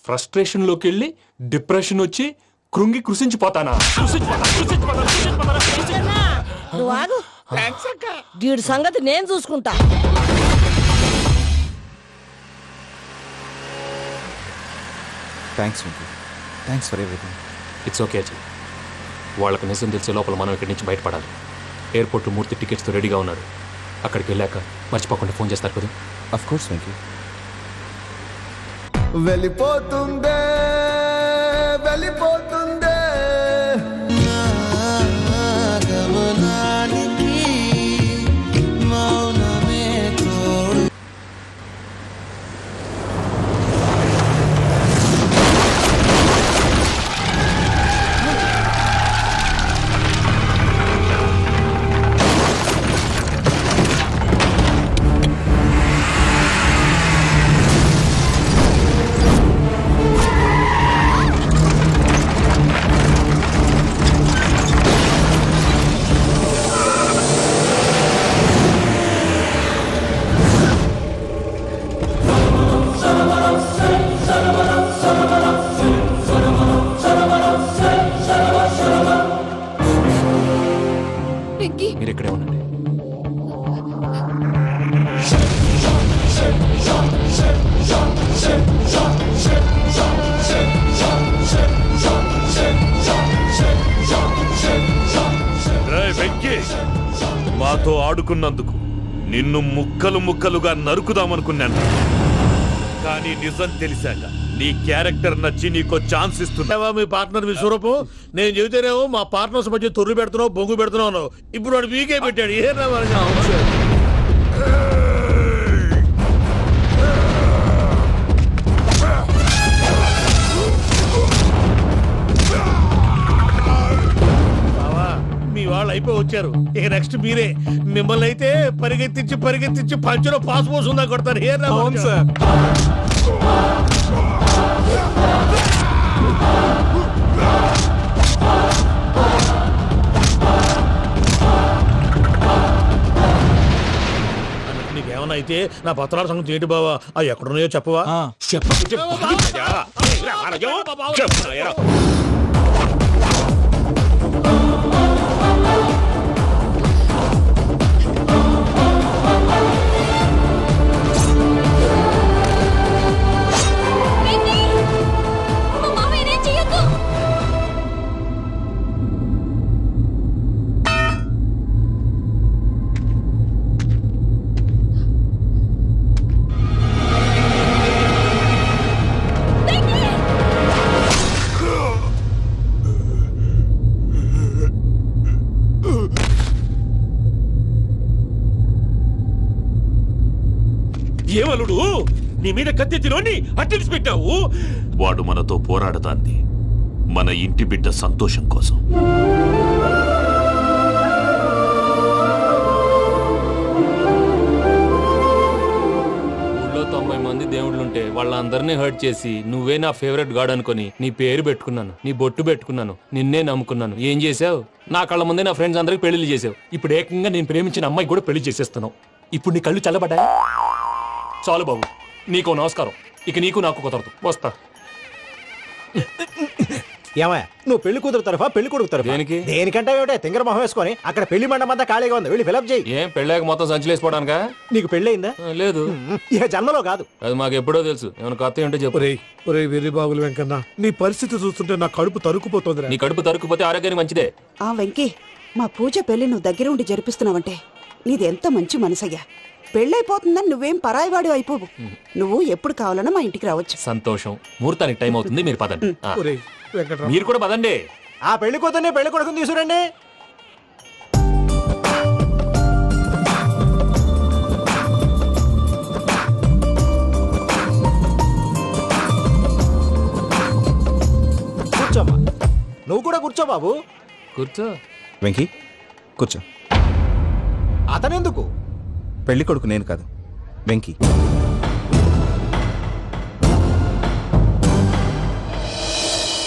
Speaker 3: ఫ్రస్ట్రేషన్ లోకి వెళ్ళి డిప్రెషన్ వచ్చి కృంగి కృషించిపోతానా?
Speaker 11: వీడి సంగతి నేను చూసుకుంటా.
Speaker 5: Thanks Venky, thanks for everything.
Speaker 3: It's okay Ajay. వాళ్ళకి నిజం తెలిసే లోపల మనం ఇక్కడి నుంచి బయటపడాలి. ఎయిర్పోర్ట్ మూర్తి టికెట్స్తో రెడీగా ఉన్నాడు. అక్కడికి వెళ్ళాక మర్చిపోకుండా ఫోన్ చేస్తారు కదా.
Speaker 5: Of course Venky.
Speaker 12: వెళ్ళిపోతుందే వెళ్ళిపోతుందే గమనానికి మౌనమే తోడు.
Speaker 6: నాతో ఆడుకున్నందుకు నిన్ను ముక్కలు ముక్కలుగా నరుకుదామనుకున్నాను. కానీ నిజం తెలిసాక నీ క్యారెక్టర్ నచ్చి నీకో ఛాన్స్ ఇస్తున్నా.
Speaker 9: మీ పార్ట్నర్ విశ్వరూపం నేను చెబితేనేమో మా పార్ట్నర్స్ మధ్య తొర్రు పెడుతున్నావు, బొంగు పెడుతున్నావు. ఇప్పుడు వాడు వీకే పెట్టాడు. ఏ మీ వాళ్ళు అయిపోయి వచ్చారు. ఇక నెక్స్ట్ మీరే. మిమ్మల్ని అయితే పరిగెత్తించి పంచలో పాస్ పోసుందా కొడతారు. ఏ సార్ నీకేమన్నా అయితే నా పత్రాల సంగతి ఏంటి బావా? అవి ఎక్కడున్నాయో చెప్పవా?
Speaker 1: ఏమలుడు నీ మీద కత్తెత్తిలోని అట్టెలిసి పెట్టావు.
Speaker 6: వాడు మనతో పోరాడతాంది మన ఇంటి బిడ్డ సంతోషం కోసం.
Speaker 3: ఊళ్ళో 90 మంది దేవుళ్ళుంటే వాళ్ళందరినీ హర్ట్ చేసి నువ్వే నా ఫేవరెట్ గాడ్ అనుకుని నీ పేరు పెట్టుకున్నాను, నీ బొట్టు పెట్టుకున్నాను, నిన్నే నమ్ముకున్నాను. ఏం చేసావు? నా కళ్ళ ముందే నా ఫ్రెండ్స్ అందరికి పెళ్లి చేసావు. ఇప్పుడు ఏకంగా నేను ప్రేమించిన అమ్మాయి కూడా పెళ్లి చేసేస్తున్నావు. ఇప్పుడు నీ కళ్ళు చల్లబడ్డాయి. చాలు బాబు, నీకో నమస్కారం. ఇక నీకు నాకు కుదరదు. వస్తా.
Speaker 13: ఏమయ్యా నువ్వు పెళ్లి కూతురు తరఫా పెళ్లి కొడుకు తరఫా?
Speaker 3: దేనికి?
Speaker 13: దేనికంటే ఏమిటా తింగర మొహం వేసుకొని అక్కడ పెళ్లి మండపం అంతా ఖాళీగా ఉంది, వెళ్ళి ఫిలప్ చేయి.
Speaker 3: ఏం పెళ్ళాక మొత్తం సంచలేసిపోవడానికా?
Speaker 13: నీకు పెళ్ళయిందా?
Speaker 3: లేదు.
Speaker 13: ఇక జన్మలో కాదు.
Speaker 3: అది మాకు ఎప్పుడో తెలుసు. ఏమైనా కొత్త ఉంటే చెప్పు.
Speaker 9: వెర్రి బాగులు వెంకన్న, నీ పరిస్థితి చూస్తుంటే నా కడుపు తరుక్కుపోతుంది.
Speaker 3: నీ కడుపు తరుక్కుపోతే ఆరోగ్యానికి మంచిదే.
Speaker 11: ఆ వెంకీ, మా పూజ పెళ్లి నువ్వు దగ్గర ఉండి జరిపిస్తున్నావంటే నీది ఎంత మంచి మనసయ్యా. పెళ్ళైపోతుందని నువ్వేం పరాయివాడు అయిపోవు. నువ్వు ఎప్పుడు కావాలన్నా మా ఇంటికి రావచ్చు.
Speaker 3: సంతోషం. ముహూర్తానికి టైం అవుతుంది, మీరు పదండి.
Speaker 9: వెంకట్రావు,
Speaker 3: మీరు కూడా పదండి.
Speaker 13: ఆ పెళ్లి కూతుర్ని పెళ్లి కొడుకుని తీసుకురండి. కూర్చోమ్మా. నువ్వు కూడా కూర్చో బాబు.
Speaker 3: కూర్చో.
Speaker 5: వెంకీ కూర్చో.
Speaker 13: అతనెందుకు?
Speaker 5: పెళ్లి కొడుకు నేను కాదు, వెంకీ.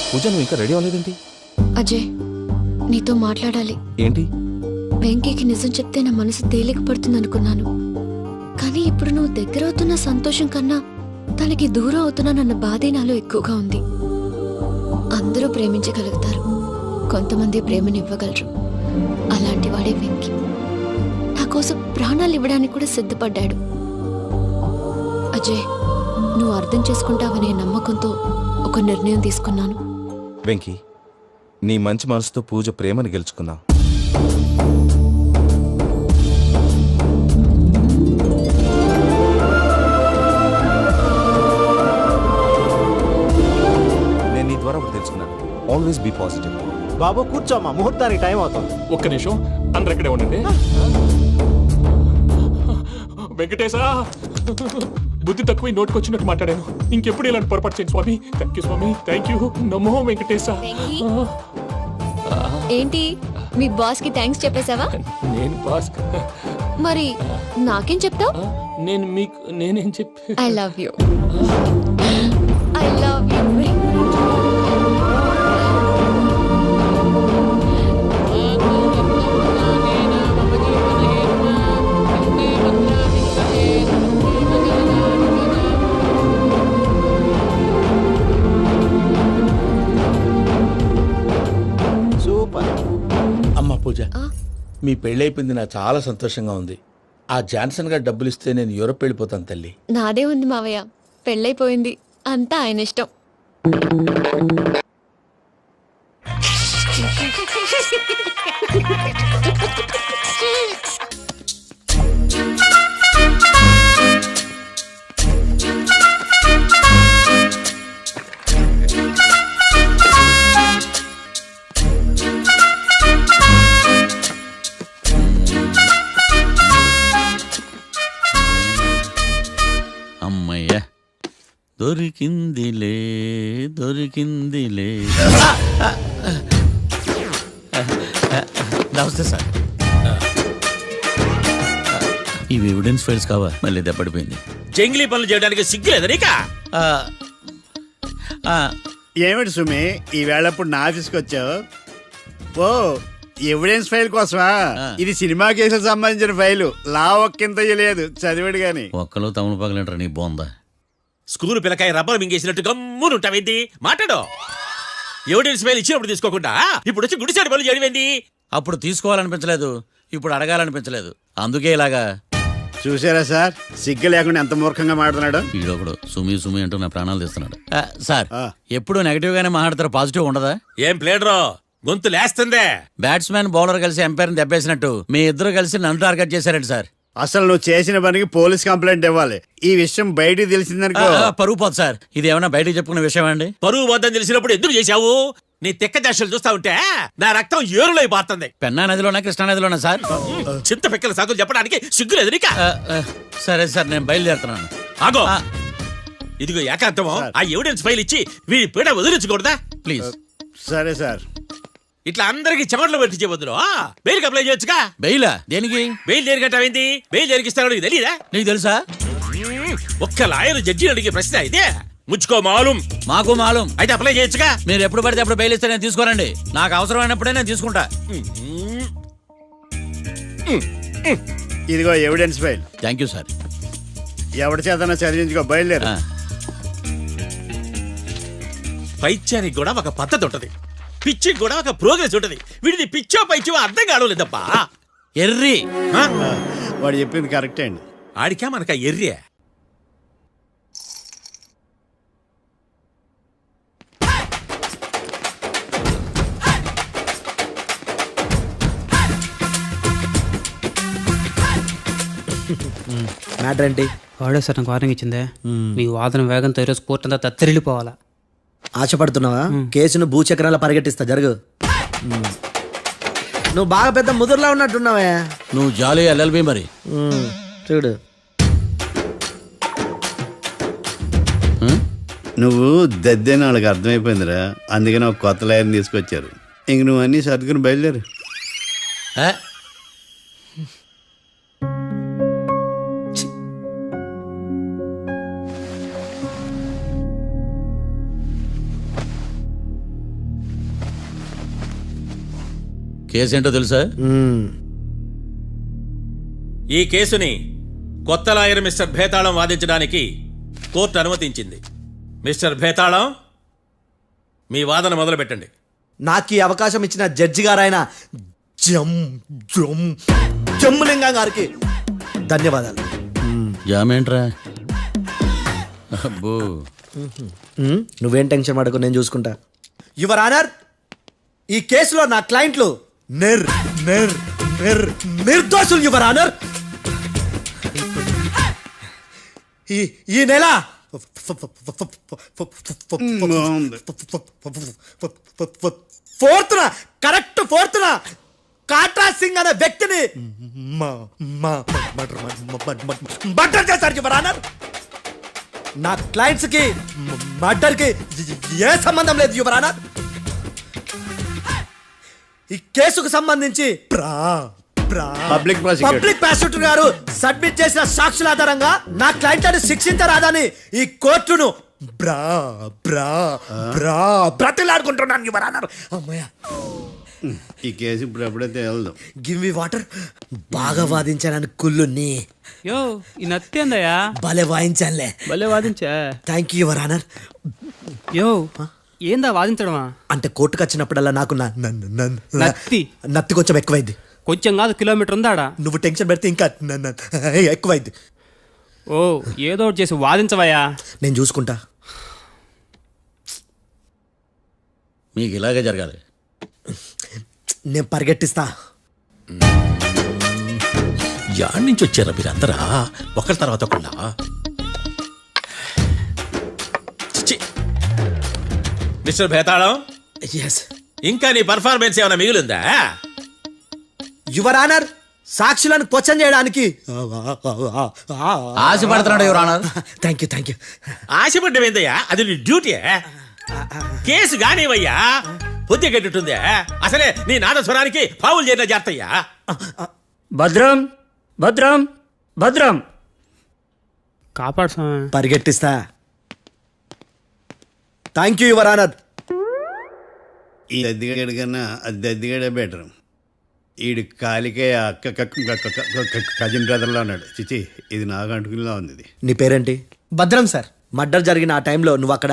Speaker 5: పూజ నువ్వు ఇంకా రెడీ అవ్వలేదేంటి?
Speaker 7: అజయ్, నీతో మాట్లాడాలి.
Speaker 5: ఏంటి?
Speaker 7: వెంకీకి నిజం చెప్తే నా మనసు తేలిక పడుతుంది అనుకున్నాను. కానీ ఇప్పుడు నువ్వు దగ్గర అవుతున్న సంతోషం కన్నా తనకి దూరం అవుతున్నానన్న బాధే నాలో ఎక్కువగా ఉంది. అందరూ ప్రేమించగలుగుతారు, కొంతమంది ప్రేమనివ్వగలరు. అలాంటి వాడే వెంకీ. నా కోసం ప్రాణాలు ఇవ్వడానికి కూడా సిద్ధపడ్డాడు. అజయ్, నువ్వు అర్థం చేసుకుంటావనే నమ్మకంతో ఒక నిర్ణయం తీసుకున్నాను.
Speaker 5: వెంకీ, నీ మంచి మనసుతో పూజ ప్రేమను గెలుచుకున్నావు. నేను నీ ద్వారా ఒకటి తెలుసుకున్నాను. Always be positive.
Speaker 13: బాబు కూర్చోమ్మా, ముహూర్తానికి టైం అవుతుంది.
Speaker 3: ఒక్క నిమిషం, అందరు ఎక్కడే ఉండండి. వెంకటేశా, బుద్ధి తక్కువ నోటికి వచ్చినట్టు మాట్లాడాను. ఇంకెప్పుడు ఇలాంటి పొరపాటు చేయండి స్వామి. థ్యాంక్ యూ స్వామి, థ్యాంక్ యూ. నమో వెంకటేశా.
Speaker 7: ఏంటి, మీ బాస్ కి థ్యాంక్స్ చెప్పేశావా?
Speaker 3: నేను బాస్.
Speaker 7: మరి నాకేం చెప్తావు?
Speaker 3: నేనేం చెప్పి?
Speaker 7: I love you. I love you.
Speaker 13: Super.
Speaker 8: అమ్మ పూజ, మీ పెళ్ళైపోయింది నాకు చాలా సంతోషంగా ఉంది. ఆ జాన్సన్ గారు డబ్బులు ఇస్తే నేను యూరోప్ వెళ్ళిపోతాను తల్లి.
Speaker 7: నాదే ఉంది మావయ్య, పెళ్ళైపోయింది, అంతా ఆయన ఇష్టం.
Speaker 14: అమ్మయ్య దొరికిందిలే దొరికిందిలే. నమస్తే సార్. ఇవి ఎవిడెన్స్ ఫైల్స్ కావా? మళ్ళీ దెబ్బడిపోయింది.
Speaker 1: జంగిలీ పనులు చేయడానికి సిగ్గులేదు నీకా?
Speaker 15: ఏమిటి సుమి ఈ వేళప్పుడు నా ఆఫీస్కి వచ్చావు? ఓ ఎవిడెన్స్ ఫైల్ కోసమా? ఇది సినిమా కేసులకు సంబంధించిన ఫైలు. లా ఒక్కింత లేదు, చదివాడు గాని.
Speaker 14: ఒక్కలో తమను పగలంటారు నీ బోందా.
Speaker 1: స్కూలు పిల్లకాయ రబ్బర్ మింగేసినట్టు గమ్మునుంటావేంది? మాట్లాడో. ఎవిడెన్స్ ఫైల్ ఇచ్చినప్పుడు తీసుకోకుండా ఇప్పుడు వచ్చి గుడిసాడు పనులు చేయడమేంది?
Speaker 14: అప్పుడు తీసుకోవాలనిపించలేదు, ఇప్పుడు అడగాలనిపించలేదు, అందుకే ఇలాగా.
Speaker 15: చూసారా సార్, సిగ్గు లేకుండా ఎంత మూర్ఖంగా మాట్లాడుతున్నాడు.
Speaker 14: ఈడొకడు సుమి సుమి అంటూ నా ప్రాణాలు తీస్తున్నాడు. సార్ ఎప్పుడు నెగటివ్ గానే మాట్లాడతారు, పాజిటివ్ ఉండదా?
Speaker 1: ఏం ప్లేడరో గొంతు లేస్తుందే.
Speaker 14: బ్యాట్స్మెన్ బౌలర్ కలిసి ఎంపైర్ని దెబ్బేసినట్టు మీ ఇద్దరు కలిసి నన్ను టార్గెట్ చేశారండి సార్.
Speaker 15: అసలు నువ్వు చేసిన పనికి పోలీస్ కంప్లైంట్ ఇవ్వాలి. ఈ విషయం బయటికి తెలిసిందనుకో
Speaker 14: పరువు పోదు సార్. ఇది ఏమన్నా బయటకు చెప్పుకున్న విషయం అండి?
Speaker 1: పరువు వద్దని తెలిసినప్పుడు ఎందుకు చేశావు? నీ తెక్క దశలు చూస్తా ఉంటే నా రక్తం ఏరులై పారుతుంది.
Speaker 14: పెన్నా నదిలోనా కృష్ణా నదిలోనా సార్?
Speaker 1: చింత పిక్కల సాకులు చెప్పడానికి సిగ్గులేదు నీకా?
Speaker 14: సరే సార్, నేను బయలుదేరుతున్నాను.
Speaker 1: ఆగో, ఇదిగో ఏకాంతమో ఆ ఎవిడెన్స్ ఫైల్ ఇచ్చి వీడి పీడ వదిలించకూడదా?
Speaker 14: ప్లీజ్.
Speaker 15: సరే సార్.
Speaker 1: ఇట్లా అందరికి చెమటలు పెట్టి చేయవద్దు. బెయిల్ అప్లై చేయొచ్చుగా.
Speaker 14: బెయిలా? దేనికి?
Speaker 1: బెయిల్ దేనికంటావేంది? బెయిల్ దేనికిస్తాడో నీకు తెలీదా?
Speaker 14: నీకు తెలుసా?
Speaker 1: ఒక్క లాయర్ జడ్జి అడిగే ప్రశ్న అయితే ముచ్చుకో మాలూం.
Speaker 14: మాకు మాలూం.
Speaker 1: అయితే అప్లై చేయొచ్చుగా.
Speaker 14: మీరు ఎప్పుడు పడితే అప్పుడు బెయిల్ ఇస్తే నేను తీసుకోనండి. నాకు అవసరమైనప్పుడే నేను తీసుకుంటా.
Speaker 15: ఇదిగో evidence file.
Speaker 14: Thank you sir.
Speaker 15: ఎవరి చేతనా చదివించుకో, బయలుదేరు.
Speaker 1: పైత్యానికి కూడా ఒక పద్ధతి ఉంటది, పిచ్చికి కూడా ఒక ప్రోగ్రెస్ ఉంటది. వీడిది పిచ్చో పైచో అర్థం కావలేదప్పా.
Speaker 14: ఎర్రి.
Speaker 15: వాడు చెప్పింది కరెక్టే అండి.
Speaker 1: ఆడికా మనక ఎర్రి.
Speaker 13: మ్యాటర్ ఏంటి?
Speaker 16: వాడే సార్ నాకు వార్నింగ్ ఇచ్చిందే. మీ వాదన వేగంతో ఈరోజు కోర్టు అంతా తత్తరిల్లిపోవాలా.
Speaker 13: ఆశపడుతున్నావా? కేసును భూచక్రాల పరిగెట్టిస్తా, జరుగు. నువ్వు బాగా పెద్ద ముదురులా ఉన్నట్టున్నావే.
Speaker 14: నువ్వు జాలి ఎల్ఎల్బి మరి.
Speaker 13: చూడు,
Speaker 15: నువ్వు దద్దేని వాళ్ళకి అర్థమైపోయిందిరా, అందుకని ఒక కొత్త లాయర్ని తీసుకొచ్చారు. ఇంక నువ్వు అన్నీ సర్దుకుని బయలుదేరు.
Speaker 14: కేసు ఏంటో తెలుసా?
Speaker 1: ఈ కేసుని కొత్త లాయర్ మిస్టర్ భేతాళం వాదించడానికి కోర్టు అనుమతించింది. మిస్టర్ భేతాళం, మీ వాదన మొదలు పెట్టండి.
Speaker 13: నాకు ఈ అవకాశం ఇచ్చిన జడ్జి గారైన జమ్ములింగం గారికి ధన్యవాదాలు.
Speaker 14: జామేంట్రా? అబ్బో,
Speaker 13: నువ్వేం టెన్షన్ పడకు, నేను చూసుకుంటా. యువర్ ఆనర్, ఈ కేసులో నా క్లయింట్లు నిర్దోషులు యువర్ ఆనర్. ఈ నెల కరెక్ట్ ఫోర్త్న కాట్రా సింగ్ అనే వ్యక్తిని మర్డర్ చేశారు యువర్ ఆనర్. నా క్లయింట్స్ కి మర్డర్ కి ఏ సంబంధం లేదు యువర్ ఆనర్. ఈ కేసుకు సంబంధించి
Speaker 15: పబ్లిక్
Speaker 13: ప్రాసిక్యూటర్ గారు సబ్మిట్ చేసిన సాక్షుల ఆధారంగా నా క్లయింట్లను శిక్షించరాదని ఈ కోర్టును బ్రతిలాడుకుంటున్నాను యువర్ ఆనర్. అమ్మయ్య,
Speaker 15: ఈ కేసు ఇప్పుడు ఎప్పుడైతే వెళ్దాం.
Speaker 13: Give me water. బాగా వాదించానని కుళ్ళుని.
Speaker 16: యో ఈ నత్తేందయ్యా?
Speaker 13: భలే వాయించానులే.
Speaker 16: భలే వాదించా.
Speaker 13: Thank you your honour.
Speaker 16: యో ఏందా వాదించడమా?
Speaker 13: అంటే కోర్టుకు వచ్చినప్పుడల్లా నాకు నత్తి కొంచెం ఎక్కువైంది.
Speaker 16: కొంచెం కాదు, కిలోమీటర్ ఉందాడా.
Speaker 13: నువ్వు టెన్షన్ పెడితే ఇంకా ఎక్కువైంది.
Speaker 16: ఓ ఏదో ఒకటి చేసి వాదించవయ్యా.
Speaker 13: నేను చూసుకుంటా.
Speaker 14: మీకు ఇలాగే జరగాలి.
Speaker 13: నేను పరిగెట్టిస్తా.
Speaker 1: యాడ్ నుంచి వచ్చారా మీరందరా ఒకరి తర్వాత ఒకళ్ళ? Mister Bhetalam,
Speaker 13: yes.
Speaker 1: ఇంకా నీ పర్ఫార్మెన్స్ ఏమైనా మిగిలిందా?
Speaker 13: యువర్ ఆనర్, సాక్షులను క్వశ్చన్ చేయడానికి
Speaker 14: ఆశపడుతున్నాడు యువర్ ఆనర్.
Speaker 13: థ్యాంక్ యూ
Speaker 9: ఆశపడ్డమేందయ్యా, అది నీ డ్యూటీ. కేసు గానివయ్యా, బుద్ధి గట్టుందే. అసలే నీ నాదస్వరానికి పావులు చేరిన జాతయ్యా.
Speaker 16: భద్రం భద్రం భద్రం కాపాడు స్వామి.
Speaker 13: పరిగెట్టిస్తా. Thank you your honour.
Speaker 15: ఈ దద్దిగడ కన్నా అది దద్దిగడే బెటర్. ఈడు కాలికే కజిన్ బ్రదర్లో అన్నాడు. చిచి, ఇది నాకు అంటుకునిలా ఉంది. ఇది
Speaker 13: నీ పేరేంటి?
Speaker 16: భద్రం సార్.
Speaker 13: మర్డర్ జరిగిన ఆ టైంలో నువ్వు అక్కడ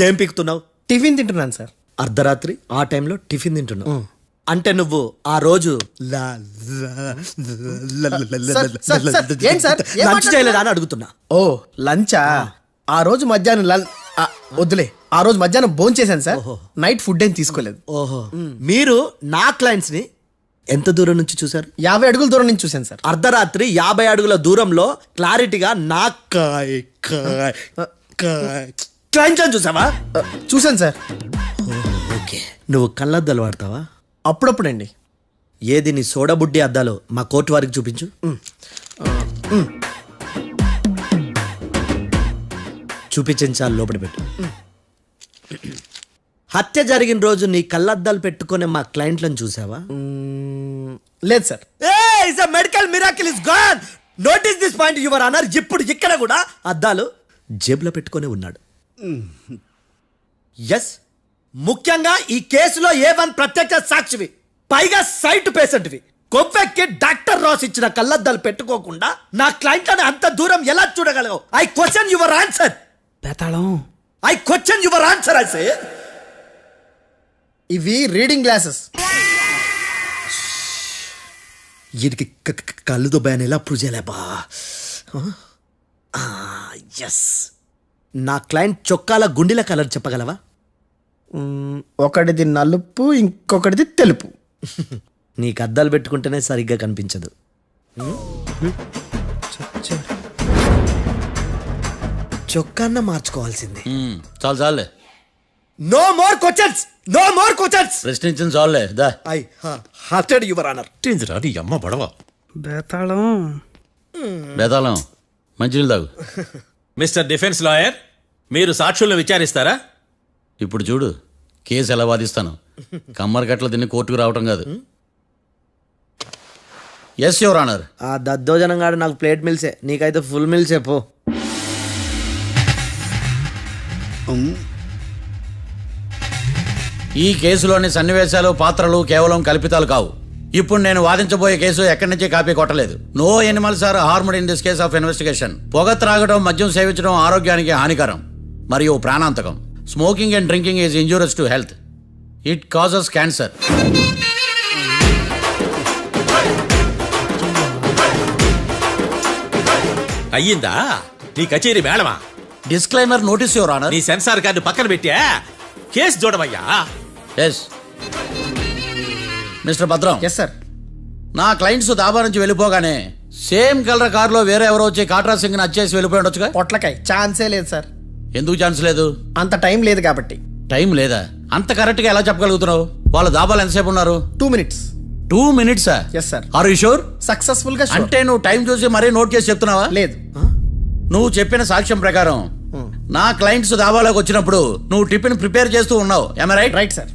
Speaker 13: ఏం పీకుతున్నావు?
Speaker 16: టిఫిన్ తింటున్నాను సార్.
Speaker 13: అర్ధరాత్రి ఆ టైంలో టిఫిన్ తింటున్నావు అంటే నువ్వు ఆ రోజు లంచ్ చేయలేదా అని అడుగుతున్నా.
Speaker 16: ఓ లంచా? ఆ రోజు మధ్యాహ్నం వద్దులే, ఆ రోజు మధ్యాహ్నం భోజనం చేశాను సార్. నైట్ ఫుడ్ ఏం తీసుకోలేదు.
Speaker 13: ఓహో, మీరు నా క్లయింట్స్ ని ఎంత దూరం నుంచి చూసారు?
Speaker 16: 50 అడుగుల దూరం నుంచి చూశాను సార్.
Speaker 13: అర్ధరాత్రి 50 అడుగుల దూరంలో క్లారిటీగా నా క్లయింట్ చూసావా?
Speaker 16: చూశాను సార్.
Speaker 13: ఓకే, నువ్వు కళ్ళద్దాలు వాడతావా?
Speaker 16: అప్పుడప్పుడండి.
Speaker 13: ఏది నీ సోడబుడ్డి అద్దాలు మా కోర్టు వారికి చూపించు. చూపించాలి, లోపల పెట్టు. హత్య జరిగిన రోజు నీ కళ్ళద్దాలు పెట్టుకునే మా క్లయింట్లను చూసావా?
Speaker 16: లేదు sir.
Speaker 13: Medical miracle is gone. Notice this point your honour. ఇప్పుడు ఇక్కడ కూడా అద్దాలు జేబులో పెట్టుకొని ఉన్నాడు. ఎస్, ముఖ్యంగా ఈ కేసులో A1 ప్రత్యక్ష సాక్షివి, పైగా సైట్ పేషెంట్వి. కొవ్వెక్కి డాక్టర్ రాస్ ఇచ్చిన కళ్ళద్దాలు పెట్టుకోకుండా నా క్లయింట్లను అంత దూరం ఎలా చూడగలవు? I question your answer.
Speaker 16: బేతాళం.
Speaker 13: I question your answer. I say
Speaker 16: ఇవి రీడింగ్ గ్లాసెస్.
Speaker 13: వీడికి కళ్ళు దుబ్బాయని ఎలా ప్రూవ్ చేయలేబా? ఎస్, నా క్లయింట్ చొక్కాల గుండెల కలర్ చెప్పగలవా?
Speaker 16: ఒకటిది నలుపు, ఇంకొకటిది తెలుపు.
Speaker 13: నీకు అద్దాలు పెట్టుకుంటేనే సరిగ్గా కనిపించదు. చొక్కాన్న మార్చుకోవాల్సింది.
Speaker 14: చాలు చాలే.
Speaker 13: No more questions, no more questions.
Speaker 14: ప్రశ్నించిన చాలులే. దా
Speaker 13: ఐ హార్టెడ్ యువర్ ఆనర్.
Speaker 9: నీ అమ్మ బడవ.
Speaker 16: బేతాళం.
Speaker 14: బేతాళం, మంచినీళ్ళు తాగు.
Speaker 9: మిస్టర్ డిఫెన్స్ లాయర్, మీరు సాక్షులను విచారిస్తారా?
Speaker 14: ఇప్పుడు చూడు కేసు ఎలా వాదిస్తాను. కమ్మరి కట్టలు తిని కోర్టుకు రావటం కాదు. Yes your honour.
Speaker 13: ఆ దద్దోజనం గాడు నాకు ప్లేట్ మిల్సే, నీకైతే ఫుల్ మిల్సే పో.
Speaker 14: ఈ కేసులోని సన్నివేశాలు, పాత్రలు కేవలం కల్పితాలు కావు. ఇప్పుడు నేను వాదించబోయే కేసు ఎక్కడి నుంచి కాపీ కొట్టలేదు. No animals are harmed in this case of investigation. పొగ త్రాగడం, మద్యం సేవించడం ఆరోగ్యానికి హానికరం మరియు ప్రాణాంతకం. Smoking and drinking is injurious to health. It causes cancer.
Speaker 9: అయ్యిందా నీ కచేరీ మేడమా?
Speaker 14: Disclaimer notice your honour.
Speaker 9: నీ సెన్సార్ కార్డు పక్కన పెట్టా కేసు చూడమయ్యా.
Speaker 14: Yes mister Bhadram.
Speaker 16: Yes sir.
Speaker 14: నా క్లయింట్స్ దాబా నుంచి వెళ్ళిపోగానే సేమ్ కలర్ కారులో వేరే ఎవరో వచ్చి కాట్రా సింగ్ ని వచ్చేసి వెళ్ళిపోయి ఉండొచ్చుగా?
Speaker 16: పొట్లకాయ ఛాన్సే లేదు సార్.
Speaker 14: ఎందుకు ఛాన్స్ లేదు?
Speaker 16: అంత టైం లేదు కాబట్టి.
Speaker 14: టైం లేదా? అంత కరెక్ట్ గా ఎలా చెప్పగలుగుతున్నావు? వాళ్ళ దాబాలు ఎంతసేపు ఉన్నారు?
Speaker 16: 2 minutes.
Speaker 14: 2 minutes?
Speaker 16: Yes sir.
Speaker 14: Are you sure?
Speaker 16: Successful గా.
Speaker 14: అంటే నువ్వు టైం చూసి మరీ నోట్ చేసి చెప్తున్నావా?
Speaker 16: లేదు.
Speaker 14: నువ్వు చెప్పిన సాక్ష్యం ప్రకారం నా క్లయింట్స్ దాబాలోకి వచ్చినప్పుడు నువ్వు టిఫిన్ ప్రిపేర్ చేస్తూ ఉన్నావు. am I right?
Speaker 16: Right sir.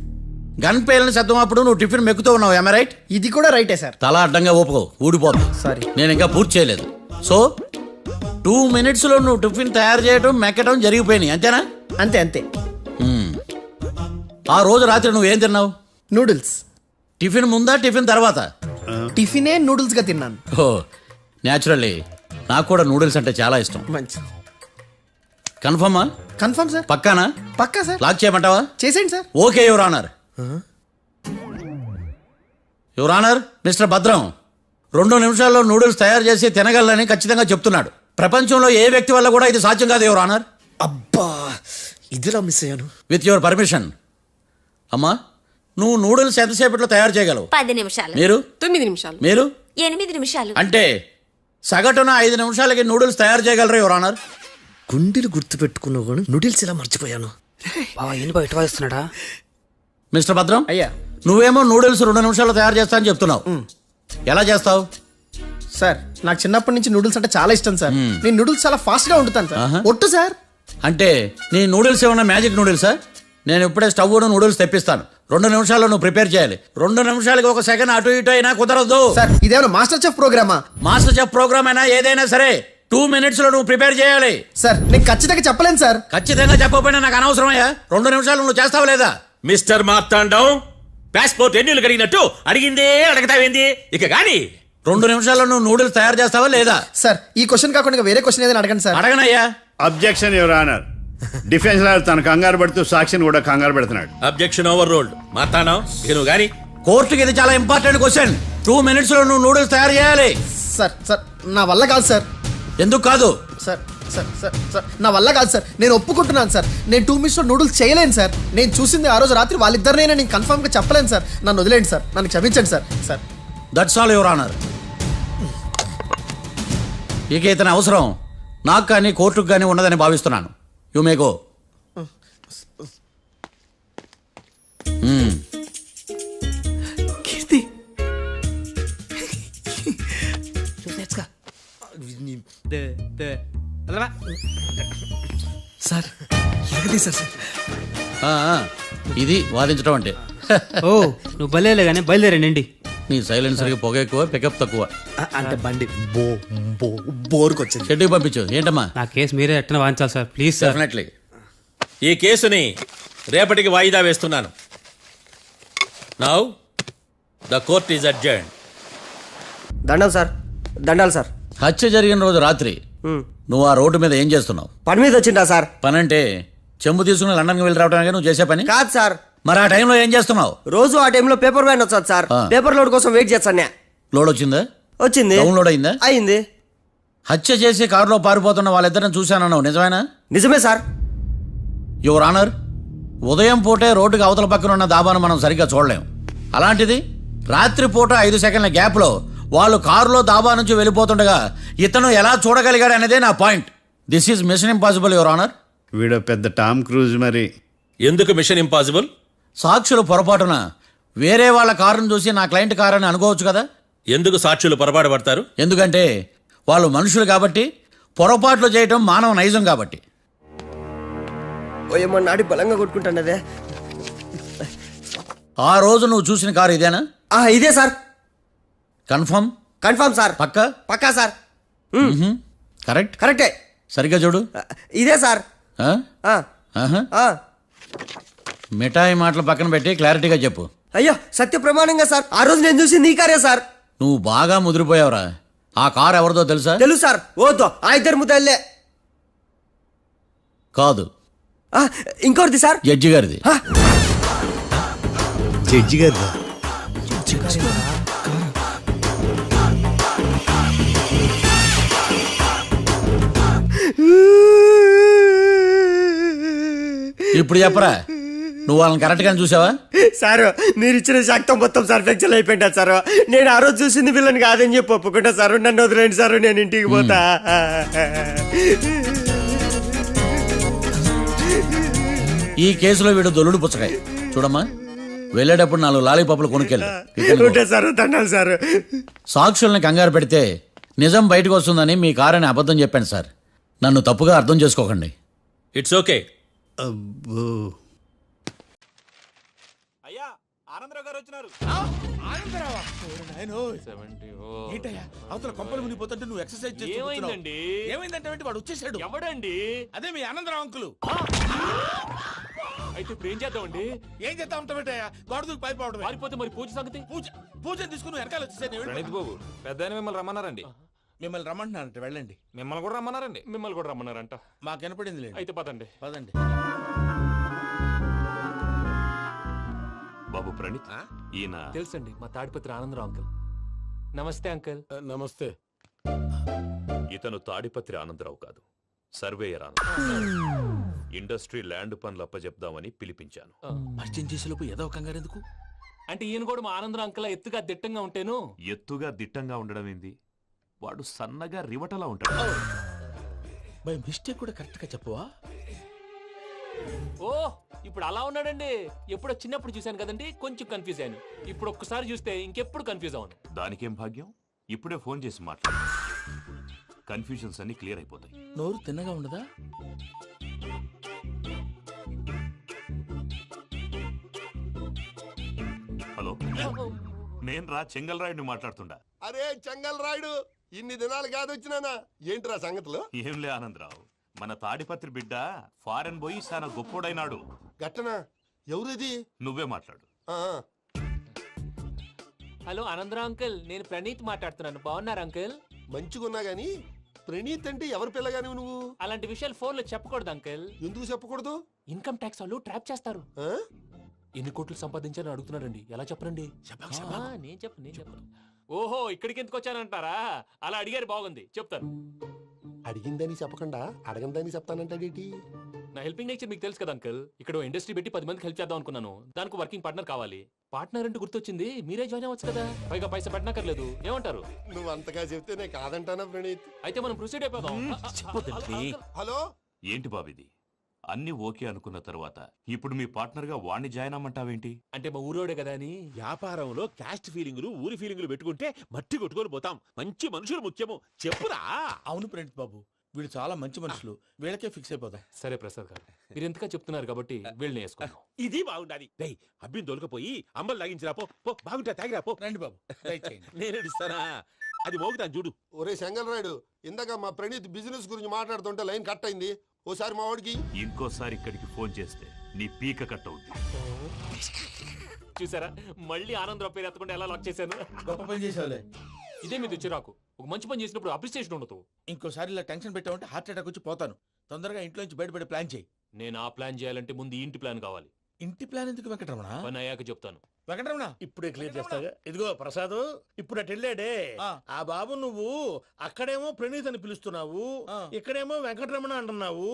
Speaker 14: Gun పేలిన శబ్దం అప్పుడు నువ్వు టిఫిన్ మెక్కుతూ ఉన్నావు. am I right?
Speaker 16: ఇది కూడా రైటే సార్.
Speaker 14: తల అడ్డంగా ఊపుకో, ఊడిపోతుంది.
Speaker 16: సారీ,
Speaker 14: నేను ఇంకా పూర్తి చేయలేదు. సో 2 minutes లో నువ్వు టిఫిన్ తయారు చేయడం, మెక్కడం జరిగిపోయినాయి, అంతేనా?
Speaker 16: అంతే అంతే.
Speaker 14: ఆ రోజు రాత్రి నువ్వేం తిన్నావు?
Speaker 16: నూడిల్స్.
Speaker 14: టిఫిన్ ముందా, టిఫిన్ తర్వాత?
Speaker 16: టిఫినే నూడిల్స్ గా తిన్నాను.
Speaker 14: ఓ న్యాచురల్లీ నాకు కూడా నూడిల్స్ అంటే చాలా ఇష్టం.
Speaker 16: మంచి.
Speaker 14: కన్ఫర్మా?
Speaker 16: Confirm sir.
Speaker 14: పక్కానా?
Speaker 16: పక్కా సార్.
Speaker 14: లాక్ చేయమంటావా?
Speaker 16: చేసేయండి sir.
Speaker 14: Okay your honour. Your honour, mister Bhadram 2 నిమిషాల్లో నూడిల్స్ తయారు చేసి తినగలని ఖచ్చితంగా చెప్తున్నాడు. ప్రపంచంలో ఏ వ్యక్తి వల్ల కూడా ఇది సాధ్యం కాదు యువర్ ఆనర్.
Speaker 13: అబ్బా, ఇదిలా మిస్ అయ్యాను.
Speaker 14: With your permission. అమ్మా, నువ్వు నూడిల్స్ ఎంతసేపట్లో తయారు చేయగలవు?
Speaker 17: 10 నిమిషాలు.
Speaker 14: మీరు?
Speaker 17: 9 నిమిషాలు.
Speaker 14: మీరు?
Speaker 17: 8 నిమిషాలు.
Speaker 14: అంటే సగటున 5 నిమిషాలకి నూడిల్స్ తయారు చేయగలరు యువర్ ఆనర్.
Speaker 13: గుండెలు గుర్తు పెట్టుకున్నావు కానీ నూడిల్స్ ఇలా మర్చిపోయాను.
Speaker 16: బయట వాయిస్తున్నాడా?
Speaker 14: మిస్టర్ భద్రం,
Speaker 16: అయ్యా,
Speaker 14: నువ్వేమో నూడిల్స్ 2 నిమిషాల్లో తయారు చేస్తా అని చెప్తున్నావు. ఎలా చేస్తావు?
Speaker 16: సార్ నాకు చిన్నప్పటి నుంచి నూడిల్స్ అంటే చాలా ఇష్టం సార్. నేను నూడిల్స్ చాలా ఫాస్ట్ గా వండుతాను సార్. ఒట్టు సార్.
Speaker 14: అంటే నీ నూడిల్స్ ఏమన్నా మ్యాజిక్ నూడిల్సా? నేను ఇప్పుడే స్టవ్ నూడిల్స్ తెప్పిస్తాను. 2 నిమిషాల్లో నువ్వు ప్రిపేర్ చేయాలి. 2 నిమిషాలకి 1 సెకండ్ అటు ఇటు అయినా కుదరదు
Speaker 16: సార్. ఇదేమన్నా మాస్టర్ చెఫ్ ప్రోగ్రామా?
Speaker 14: మాస్టర్ చెఫ్ ప్రోగ్రామ్ అయినా ఏదైనా సరే 2 minutes లో నువ్వు ప్రిపేర్ చేయాలి.
Speaker 16: సార్ నేను ఖచ్చితంగా చెప్పలేను సార్.
Speaker 14: ఖచ్చితంగా చెప్పకపోయినా నాకు అనవసరమయ్యా. 2 నిమిషాలు నువ్వు చేస్తావా లేదా?
Speaker 1: మిస్టర్ మార్తాండం, పాస్పోర్ట్ ఎన్నిళ్ళు కడిగినట్టు అడిగిందే అడగతావేంది? ఇక గాని
Speaker 14: 2 నిమిషాల్లో నువ్వు నూడిల్స్ తయారు చేస్తావా లేదా?
Speaker 16: సార్ ఈ క్వశ్చన్ కాకుండా ఇంకా వేరే క్వశ్చన్ ఏదైనా అడగండి సార్.
Speaker 14: అడగనయ్యా.
Speaker 15: Objection your honour. Defence lawyer తన కంగారు పడుతూ సాక్షిని కూడా కంగారు పెడుతున్నాడు.
Speaker 1: Objection over rolled. మార్తాండం, ఇక నువ్వు గాని.
Speaker 14: కోర్టుకి ఇది చాలా ఇంపార్టెంట్ క్వశ్చన్. 2 minutes లో నువ్వు నూడిల్స్ తయారు చేయాలి.
Speaker 16: సార్ సార్ నా వల్ల కాదు సార్.
Speaker 14: ఎందుకు కాదు?
Speaker 16: సార్ సార్ సార్ సార్ నా వల్ల కాదు సార్. నేను ఒప్పుకుంటున్నాను సార్. నేను 2 minutes లో నూడిల్స్ చేయలేను సార్. నేను చూసింది ఆ రోజు రాత్రి వాళ్ళిద్దరినైనా నేను కన్ఫర్మ్ గా చెప్పలేను సార్. నన్ను వదిలేండి సార్. నన్ను క్షమించండి sir. Sir
Speaker 14: that's all your honour. ఇక ఇతని అవసరం నాకు కానీ కోర్టుకు కానీ ఉన్నదని భావిస్తున్నాను. You may go.
Speaker 16: Keerthi sir sir.
Speaker 14: ఇది వాదించడం అంటే.
Speaker 17: ఓ నువ్వు బయలుదేరలే కానీ బయలుదేరండి.
Speaker 14: నీ సైలెన్సర్కి పొగ ఎక్కువ, పికప్ తక్కువ.
Speaker 16: అంటే బండి బోర్కి వచ్చింది.
Speaker 14: షెడ్యూల్ పంపించు. ఏంటమ్మా?
Speaker 17: నా కేసు మీరే ఎట్టన వాయించాలి సార్, ప్లీజ్ సార్.
Speaker 14: డెఫినెట్లీ.
Speaker 1: ఈ కేసుని రేపటికి వాయిదా వేస్తున్నాను. Now the court is adjourned.
Speaker 16: దండాలు సార్. దండాలు సార్.
Speaker 14: హత్య జరిగిన రోజు రాత్రి నువ్వు ఆ రోడ్డు మీద ఏం చేస్తున్నావు?
Speaker 16: పని మీద వచ్చిందా సార్?
Speaker 14: పని అంటే చెంబు తీసుకుని లండన్కి వెళ్ళి రావడానికి నువ్వు చేసే పని
Speaker 16: కాదు సార్.
Speaker 14: మరి ఆ టైంలో ఏం చేస్తున్నావు?
Speaker 16: రోజు ఆ టైంలో పేపర్ వ్యాన్ వచ్చాది సార్. పేపర్ లోడ్ కోసం వెయిట్ చేస్తాను.
Speaker 14: లోడ్ వచ్చిందా?
Speaker 16: వచ్చింది.
Speaker 14: డౌన్లోడ్ అయిందా?
Speaker 16: అయింది.
Speaker 14: హత్య చేసి కారులో పారిపోతున్న వాళ్ళిద్దరిని చూశానన్నావు, నిజమేనా?
Speaker 16: నిజమే సార్.
Speaker 14: యువర్ ఆనర్, ఉదయం పూటే రోడ్డుకి అవతల పక్కన ఉన్న దాబాను మనం సరిగ్గా చూడలేం. అలాంటిది రాత్రి పూట 5 సెకండ్ల గ్యాప్లో వాళ్ళు కారులో దాబా నుంచి వెళ్ళిపోతుండగా ఇతను ఎలా చూడగలిగాడు అనేదే నా point. This is mission impossible your honour.
Speaker 15: వీడో పెద్ద టామ్ క్రూజ్. మరి
Speaker 1: ఎందుకు మిషన్ ఇంపాసిబుల్?
Speaker 14: సాక్షులు పొరపాటున వేరే వాళ్ళ కారును చూసి నా క్లయింట్ కారు అని అనుకోవచ్చు కదా.
Speaker 1: ఎందుకు సాక్షులు పొరపాటు పడతారు?
Speaker 14: ఎందుకంటే వాళ్ళు మనుషులు కాబట్టి, పొరపాట్లు చేయటం మానవ నైజం కాబట్టి.
Speaker 16: నాడి బలంగా కొట్టుకుంటానదే.
Speaker 14: ఆ రోజు నువ్వు చూసిన కారు ఇదేనా?
Speaker 16: ఇదే సార్.
Speaker 14: కన్ఫర్మ్?
Speaker 16: Confirm sir.
Speaker 14: పక్కా?
Speaker 16: పక్కా సార్.
Speaker 14: కరెక్ట్?
Speaker 16: కరెక్టే.
Speaker 14: సరిగ్గా చూడు.
Speaker 16: ఇదే సార్.
Speaker 14: మిఠాయి మాటలు పక్కన పెట్టి క్లారిటీగా చెప్పు.
Speaker 16: అయ్యో సత్య ప్రమాణంగా సార్, ఆ రోజు నేను చూసి నీ కారే సార్.
Speaker 14: నువ్వు బాగా ముదిరిపోయావురా. ఆ కారు ఎవరిదో తెలుసా?
Speaker 16: తెలుసు సార్. ఓతో ఆ ఇద్దరు ముద్దల్లే.
Speaker 14: కాదు,
Speaker 16: ఇంకోటిది సార్.
Speaker 14: జడ్జి గారిది.
Speaker 15: జడ్జి గారిదా?
Speaker 14: ఇప్పుడు చెప్పరా, నువ్వు వాళ్ళని కరెక్ట్ గానే చూసావా?
Speaker 16: సార్ మీరు ఇచ్చిన శాక్తం మొత్తం సార్ ఫ్లెక్చర్ అయిపోయింటా సార్. నేను ఆ రోజు చూసింది వీళ్ళని కాదని చెప్పి ఒప్పుకుంటా సార్. నన్ను వదిలేండి సార్, నేను ఇంటికి పోతా.
Speaker 14: ఈ కేసులో వీడు దొల్లుడు పుచ్చకాయ. చూడమ్మా, వెళ్ళేటప్పుడు 4 లాలీపాపులు కొనుక్కెళ్ళు.
Speaker 16: Sir దండాలి sir.
Speaker 14: సాక్షుల్ని కంగారు పెడితే నిజం బయటకు వస్తుందని మీ కారని అబద్ధం చెప్పాను సార్. నన్ను తప్పుగా అర్థం చేసుకోకండి.
Speaker 1: It's okay.
Speaker 15: అబ్బో,
Speaker 1: అయ్యా ఆనందరావు గారు వచ్చినారు.
Speaker 9: అవతల కొంపలు మునిగిపోతుంటే నువ్వు ఎక్సర్సైజ్ చేస్తూ
Speaker 3: ఏమైందండి?
Speaker 9: ఏమైందంటే వాడు వచ్చేసాడు.
Speaker 3: ఎవడండి?
Speaker 9: అదే మీ ఆనందరావు అంకులు.
Speaker 3: అయితే ఇప్పుడు ఏం చేద్దామండి?
Speaker 9: ఏం చేస్తా ఉంటావేటయ్యా? గొడవకు పైపోవడం.
Speaker 3: పారిపోతే మరి పూజ సంగతి?
Speaker 9: పూజ తీసుకుని వెనకాల వచ్చేసాను.
Speaker 3: ప్రణీత్ బాబు, పెద్ద మిమ్మల్ని రమ్మన్నారండి.
Speaker 9: మిమ్మల్ని రమ్మంటున్నారంట, వెళ్ళండి.
Speaker 3: మిమ్మల్ని కూడా రమ్మన్నారండి. మిమ్మల్ని కూడా రమ్మన్నారంట.
Speaker 9: మాకు వినపడింది.
Speaker 3: అయితే పదండి.
Speaker 9: పదండి.
Speaker 6: బాబు ప్రణీత్, ఈయన
Speaker 3: తెలుసండి, మా తాడిపత్రి ఆనందరావు అంకుల్. నమస్తే అంకుల్.
Speaker 9: నమస్తే.
Speaker 6: ఇతను తాడిపత్రి ఆనందరావు కాదు, సర్వేయర్ ఆనందరావు. ఇండస్ట్రీ ల్యాండ్ పనులు అప్పచెప్దామని పిలిపించాను.
Speaker 9: పరిచయం చేసేలోపు ఏదో కంగారు ఎందుకు?
Speaker 3: అంటే ఈయన కూడా మా ఆనందరావు అంకుల్ ఎత్తుగా దిట్టంగా ఉంటాను.
Speaker 6: ఎత్తుగా దిట్టంగా ఉండడం ఏంది? వాడు సన్నగా రివటలా ఉంటాడు.
Speaker 9: బై మిస్టేక్ కూడా కరెక్ట్ గా చెప్పవా?
Speaker 3: ఓ ఇప్పుడు అలా ఉన్నాడండి. ఎప్పుడో చిన్నప్పుడు చూశాను కదండి, కొంచెం కన్ఫ్యూజ్ అయ్యాను. ఇప్పుడు ఒక్కసారి చూస్తే ఇంకెప్పుడు కన్ఫ్యూజ్ అవ్వను.
Speaker 6: దానికేం భాగ్యం, ఇప్పుడే ఫోన్ చేసి మాట్లాడు. కన్ఫ్యూజన్స్ అన్ని క్లియర్ అయిపోతాయి.
Speaker 8: నోరు తిన్నగా ఉండదా?
Speaker 6: హలో, నేను రా చెంగల్ రాయుడిని మాట్లాడుతుండా.
Speaker 10: అరే చెంగల్ రాయుడు, ఇన్ని దినాలు కాదు వచ్చినానా? ఏంట్రా సంగతులు?
Speaker 6: ఏంలే ఆనందరావు, మన తాడిపత్రి బిడ్డ ఫారెన్ పోయి చాలా గొప్పోడైనాడు.
Speaker 10: గట్టనా? ఎవరిది?
Speaker 6: నువ్వే మాట్లాడు.
Speaker 3: హలో ఆనందరావు అంకుల్, నేను ప్రణీత్ మాట్లాడుతున్నాను. బాగున్నారు అంకుల్?
Speaker 10: మంచిగున్నా గాని ప్రణీత్ అంటే ఎవరి పిల్లగాని నువ్వు?
Speaker 3: అలాంటి విషయాలు ఫోన్ లో చెప్పకూడదు అంకుల్.
Speaker 10: ఎందుకు చెప్పకూడదు?
Speaker 3: ఇన్కమ్ ట్యాక్స్ వాళ్ళు ట్రాప్ చేస్తారు. ఎన్ని కోట్లు సంపాదించాలని అడుగుతున్నారండి, ఎలా చెప్పరండి? నేను చెప్పను. ఓహో, ఇక్కడికి ఎందుకు వచ్చానంటారా? అలా అడిగారు, బాగుంది, చెప్తాను.
Speaker 10: అడిగిందని చెప్పకుండా అడగందని చెప్తానంటాడేటి?
Speaker 3: నా హెల్పింగ్ నేచర్ మీకు తెలుసు కదా అంకుల్. ఇక్కడ ఇండస్ట్రీ పెట్టి 10 మందికి హెల్ప్ చేద్దాం అనుకున్నాను. దానికి వర్కింగ్ పార్ట్నర్ కావాలి. పార్ట్నర్ అంటే గుర్తొచ్చింది, మీరే జాయిన్ అవ్వచ్చు కదా, పైగా పైసా పెట్టనక్కర్లేదు. ఏమంటారు?
Speaker 10: నువ్వు అంతగా చెప్తే నేను కాదంటానా ప్రణీత్?
Speaker 3: అయితే మనం ప్రొసీడ్ అయిపోదాం.
Speaker 10: హలో,
Speaker 6: ఏంటి బాబిది? అన్ని ఓకే అనుకున్న తర్వాత ఇప్పుడు మీ పార్ట్నర్ గా వాణ్ణి జాయిన్ అమ్మంటావేంటి?
Speaker 3: అంటే మా ఊరోడే కదా అని.
Speaker 1: వ్యాపారంలో క్యాస్ట్ ఫీలింగులు, ఊరి ఫీలింగులు పెట్టుకుంటే మట్టి కొట్టుకొని పోతాం. మంచి మనుషులు ముఖ్యము. చెప్పురా.
Speaker 8: అవును ప్రణీత్ బాబు, వీళ్ళు చాలా మంచి మనుషులు, వీళ్ళకే ఫిక్స్ అయిపోదాం.
Speaker 3: సరే ప్రసాద్ గారు, మీరు ఎంతగా చెప్తున్నారు కాబట్టి వీళ్ళని వేసుకున్నాం.
Speaker 1: ఇది బాగుండాలి. డై అబ్బిని దొలకపోయి అంబలు లాగించిరా పో. బాగుంటా తాగిరా పో.
Speaker 8: రండి బాబు, దయచేయండి.
Speaker 1: నేను ఇస్తానా? అది మోగుతాను చూడు.
Speaker 10: ఒరే చెంగల్ రాయుడు, ఇందాక మా ప్రణీత్ బిజినెస్ గురించి మాట్లాడుతుంటే లైన్ కట్ అయింది. ఓసారి మా వాడికి
Speaker 6: ఇంకోసారి ఇక్కడికి ఫోన్ చేస్తే నీ పీక కట్ అవుద్ది.
Speaker 3: చూసారా, మళ్ళీ ఆనందరావు పేరు ఎత్తకుండా ఎలా లాక్ చేశాను.
Speaker 8: గొప్ప పని చేసేవాళ్ళే.
Speaker 3: ఇదే మీద చిరాకు. ఒక మంచి పని చేసినప్పుడు అప్రిసియేషన్ ఉండదు.
Speaker 8: ఇంకోసారి ఇలా టెన్షన్ పెట్టామంటే హార్ట్ అటాక్ వచ్చి పోతాను. తొందరగా ఇంట్లో నుంచి బయటపడే ప్లాన్ చేయి.
Speaker 3: నేను ఆ ప్లాన్ చేయాలంటే ముందు ఈ ఇంటి ప్లాన్ కావాలి.
Speaker 8: ఇంటి ప్లాన్ ఎందుకు వెంకటరమణ?
Speaker 3: పని అయ్యాక చెప్తాను.
Speaker 8: వెంకటరమణ
Speaker 9: ఇప్పుడే క్లియర్ చేస్తాగా. ఇదిగో ప్రసాద్, ఇప్పుడు అటు వెళ్ళాడే ఆ బాబు, నువ్వు అక్కడేమో ప్రణీత్ అని పిలుస్తున్నావు, ఇక్కడేమో వెంకటరమణ అంటున్నావు.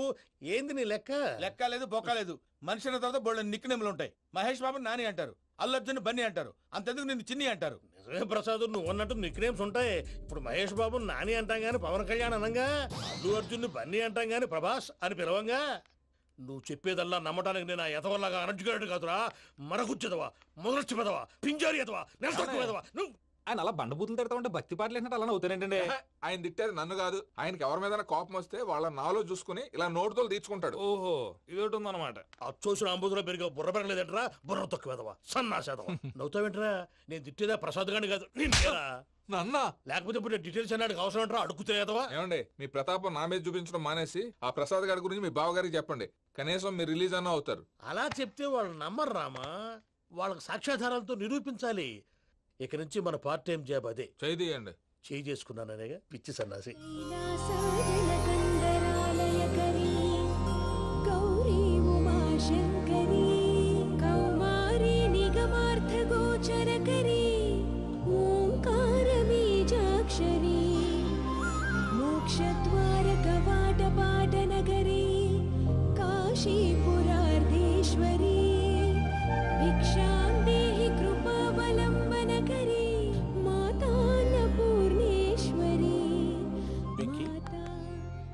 Speaker 9: ఏంది నీ లెక్క?
Speaker 8: లెక్క లేదు, బొక్క లేదు. మనిషి అన్న తర్వాత బోళ్ళ నిక్నెములు ఉంటాయి. మహేష్ బాబు నాని అంటారు, అల్లు అర్జున్ బన్నీ అంటారు, అంతెందుకు నిన్ను చిన్ని అంటారు.
Speaker 9: నిజమే ప్రసాద్, నువ్వు అన్నట్టు నిక్నేమ్స్ ఉంటాయి. ఇప్పుడు మహేష్ బాబు నాని అంటాం గాని పవన్ కళ్యాణ్ అనంగా, అల్లు అర్జున్ బన్నీ అంటాం గాని ప్రభాస్ అని పిలవంగా. నువ్వు చెప్పేదల్లా నమ్మటానికి నేను ఎతవల్లాగా అనర్జుకేటెడ్ కాదురా. మరగుచ్చదవా, మొదలచ్చి పెదవా, పింజారి ఎదవా, నెలసొక్కుదవా నువ్వు.
Speaker 18: ఆయన అలా బండబూతులు తిడతా ఉంటే భక్తి పాటలు ఏంటంటే అలా అవుతానంటే. ఆయన తిట్టేది నన్ను కాదు, ఆయనకి ఎవరి మీద కోపం వస్తే వాళ్ళ నాలో చూసుకుని ఇలా నోటుతో తీర్చుకుంటాడు. ఓహో, ఇదొకటి ఉందన్నమాట.
Speaker 9: అచ్చోసిన అంబుధులో పెరిగా బుర్ర పెరగలేదంటరా, బుర్ర తొక్కువేదవా, సన్నాసేదవా. నవ్వుతావేంట్రా? నేను తిట్టేదా ప్రసాద్ గాని కాదు, నిన్నేరా.
Speaker 18: నన్నా?
Speaker 9: లేకపోతే ఇప్పుడు డీటెయిల్స్ అన్నాడు అవసరం అంటారా? అడుగుతాయేదవా.
Speaker 18: ఏమండి, మీ ప్రతాపం నా మీద చూపించడం మానేసి ఆ ప్రసాద్ గారి గురించి మీ బావగారికి చెప్పండి. కనీసం మీరు రిలీజ్ అన్న అవుతారు.
Speaker 9: అలా చెప్తే వాళ్ళు నమ్మరు రామా. వాళ్ళకి సాక్ష్యాధారాలతో నిరూపించాలి. ఇక నుంచి మన పార్ట్ టైం జాబ్ అదే.
Speaker 18: చేయండి.
Speaker 9: చేయి చేసుకున్నాననేగా పిచ్చి సన్నాసి.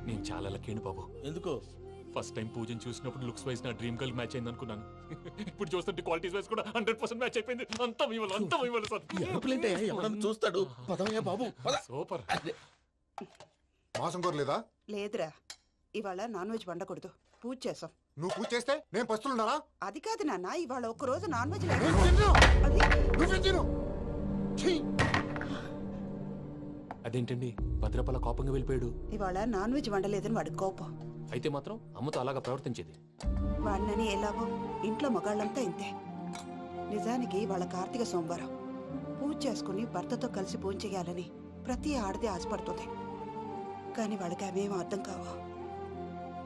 Speaker 3: నేను చాలా లక్కీ బాబు.
Speaker 8: ఎందుకు?
Speaker 3: ఫస్ట్ టైం పూజను చూసినప్పుడు లుక్స్ వైజ్ నా డ్రీమ్ గర్ల్ మ్యాచ్ అయింది అనుకున్నాను. ఇప్పుడు చూస్తుంటే క్వాలిటీస్ వైజ్ కూడా 100% మ్యాచ్ అయిపోయింది. అంతా
Speaker 8: ఎవడన్నా చూస్తాడు. పదవయ్యా బాబు,
Speaker 3: సూపర్.
Speaker 4: మాసం కోరలేదా?
Speaker 11: లేదురా, ఇవాళ నాన్ వెజ్ వండకూడదు, పూజ చేసాం.
Speaker 4: నువ్వు పూజ చేస్తే నేను పస్తులున్నారా?
Speaker 11: అది కాదు నాన్న, ఇవాళ ఒక్కరోజు నాన్ వెజ్
Speaker 3: అదేంటండి భద్రపల కోపంగా వెళ్ళిపోయాడు?
Speaker 11: ఇవాళ నాన్ వెజ్ వండలేదని వాడి కోపం.
Speaker 3: అయితే మాత్రం అమ్మతో అలాగా ప్రవర్తించేది.
Speaker 11: వాడినని ఎలాగో ఇంట్లో మగాళ్ళంతా ఇంతే. నిజానికి వాళ్ళ కార్తీక సోమవారం పూజ చేసుకుని భర్తతో కలిసి పూజ చేయాలని ప్రతి ఆడది ఆశపడుతుంది. కానీ వాడికి అవేం అర్థం కావు.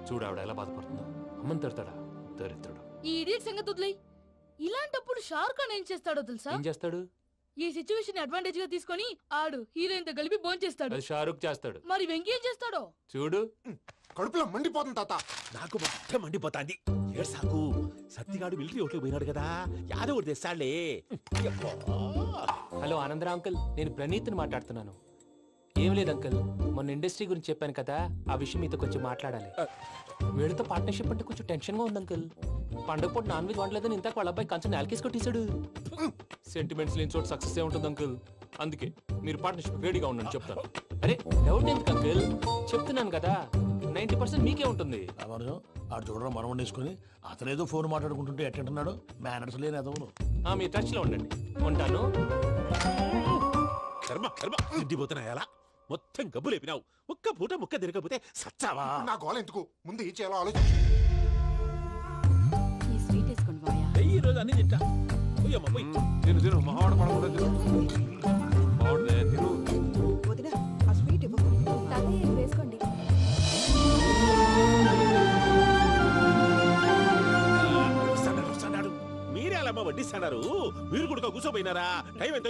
Speaker 3: చూడు ఆవిడ ఎలా బాధపడుతుందో. అమ్మని తిడతాడా దరిద్రుడు.
Speaker 19: ఈ ఇడియట్ సంగతి వదిలేయ్. ఇలాంటప్పుడు షారుఖ్ ఖాన్ ఏం చేస్తాడో తెలుసా?
Speaker 3: ఏం చేస్తాడు?
Speaker 19: ఈ సిచ్యువేషన్ అడ్వాంటేజ్ గా తీసుకొని ఆడు హీరోయిన్ తో కలిపి బోన్ చేస్తాడు.
Speaker 3: అది షారుఖ్ చేస్తాడు.
Speaker 19: మరి వెంకీ ఏం చేస్తాడో
Speaker 3: చూడు.
Speaker 4: కడుపులో మండిపోతుంది తాత.
Speaker 1: నాకు మొత్తం మండిపోతాంది. సాకు సత్తిగాడు మిలిటరీ ఓట్లకు పోయినాడు కదా, యాదవ్ ఒకటి తెస్తాడులే.
Speaker 3: హలో ఆనందరా అంకుల్, నేను ప్రణీత్ని మాట్లాడుతున్నాను. ఏం లేదు అంకుల్ మొన్న ఇండస్ట్రీ గురించి చెప్పాను కదా ఆ విషయం మీతో కొంచెం మాట్లాడాలి వీళ్ళతో పార్ట్నర్షిప్ అంటే కొంచెం టెన్షన్ గా ఉంది అంకుల్ పండగ పూట నాన్ వెజ్ వండలేదని ఇంతకు వాళ్ళ అబ్బాయి కంచెం నేలకేసి కొట్టేశాడు సెంటిమెంట్స్ లేని చోట సక్సెస్ ఏ ఉంటుంది అంకుల్ అందుకే మీరు పార్ట్నర్షిప్ రెడీగా ఉండండి చెప్తాను అరే డౌట్ ఎందుకు అంకుల్ చెప్తున్నాను కదా 90% మీకే ఉంటుంది
Speaker 9: రామానుజం ఆడు చూడడం మనం వండేసుకొని అతనేదో ఫోన్ మాట్లాడుకుంటుంటే ఎట్టంటున్నాడు మేనర్స్ లేని అదవును
Speaker 3: మీ టచ్ లో ఉండండి ఉంటాను
Speaker 1: కర్మ కర్మ తిండిపోతున్నాయలా మొత్తం గబ్బు లేపినావు ఒక్క పూట ముక్క తిరగకపోతే సచ్చావా
Speaker 10: నా గోల ఎందుకు ముందు ఏం చేయాలో ఆలోచించు.
Speaker 2: ఈ స్వీట్ వేసుకోండి మావయ్య
Speaker 1: ఈ రోజు అన్ని తింటా పోయమ్మ పోయి
Speaker 18: తిను మహావాడ పడకుండా తిను బాగుండే తిను
Speaker 11: వదినా ఆ స్వీట్ ఇవ్వు.
Speaker 7: తాతయ్య ఇది వేసుకోండి.
Speaker 1: వస్తాడు మీరే అలా వడ్డిస్తాడారు మీరు కూడా కూర్చోపోయినారా టైం ఎంత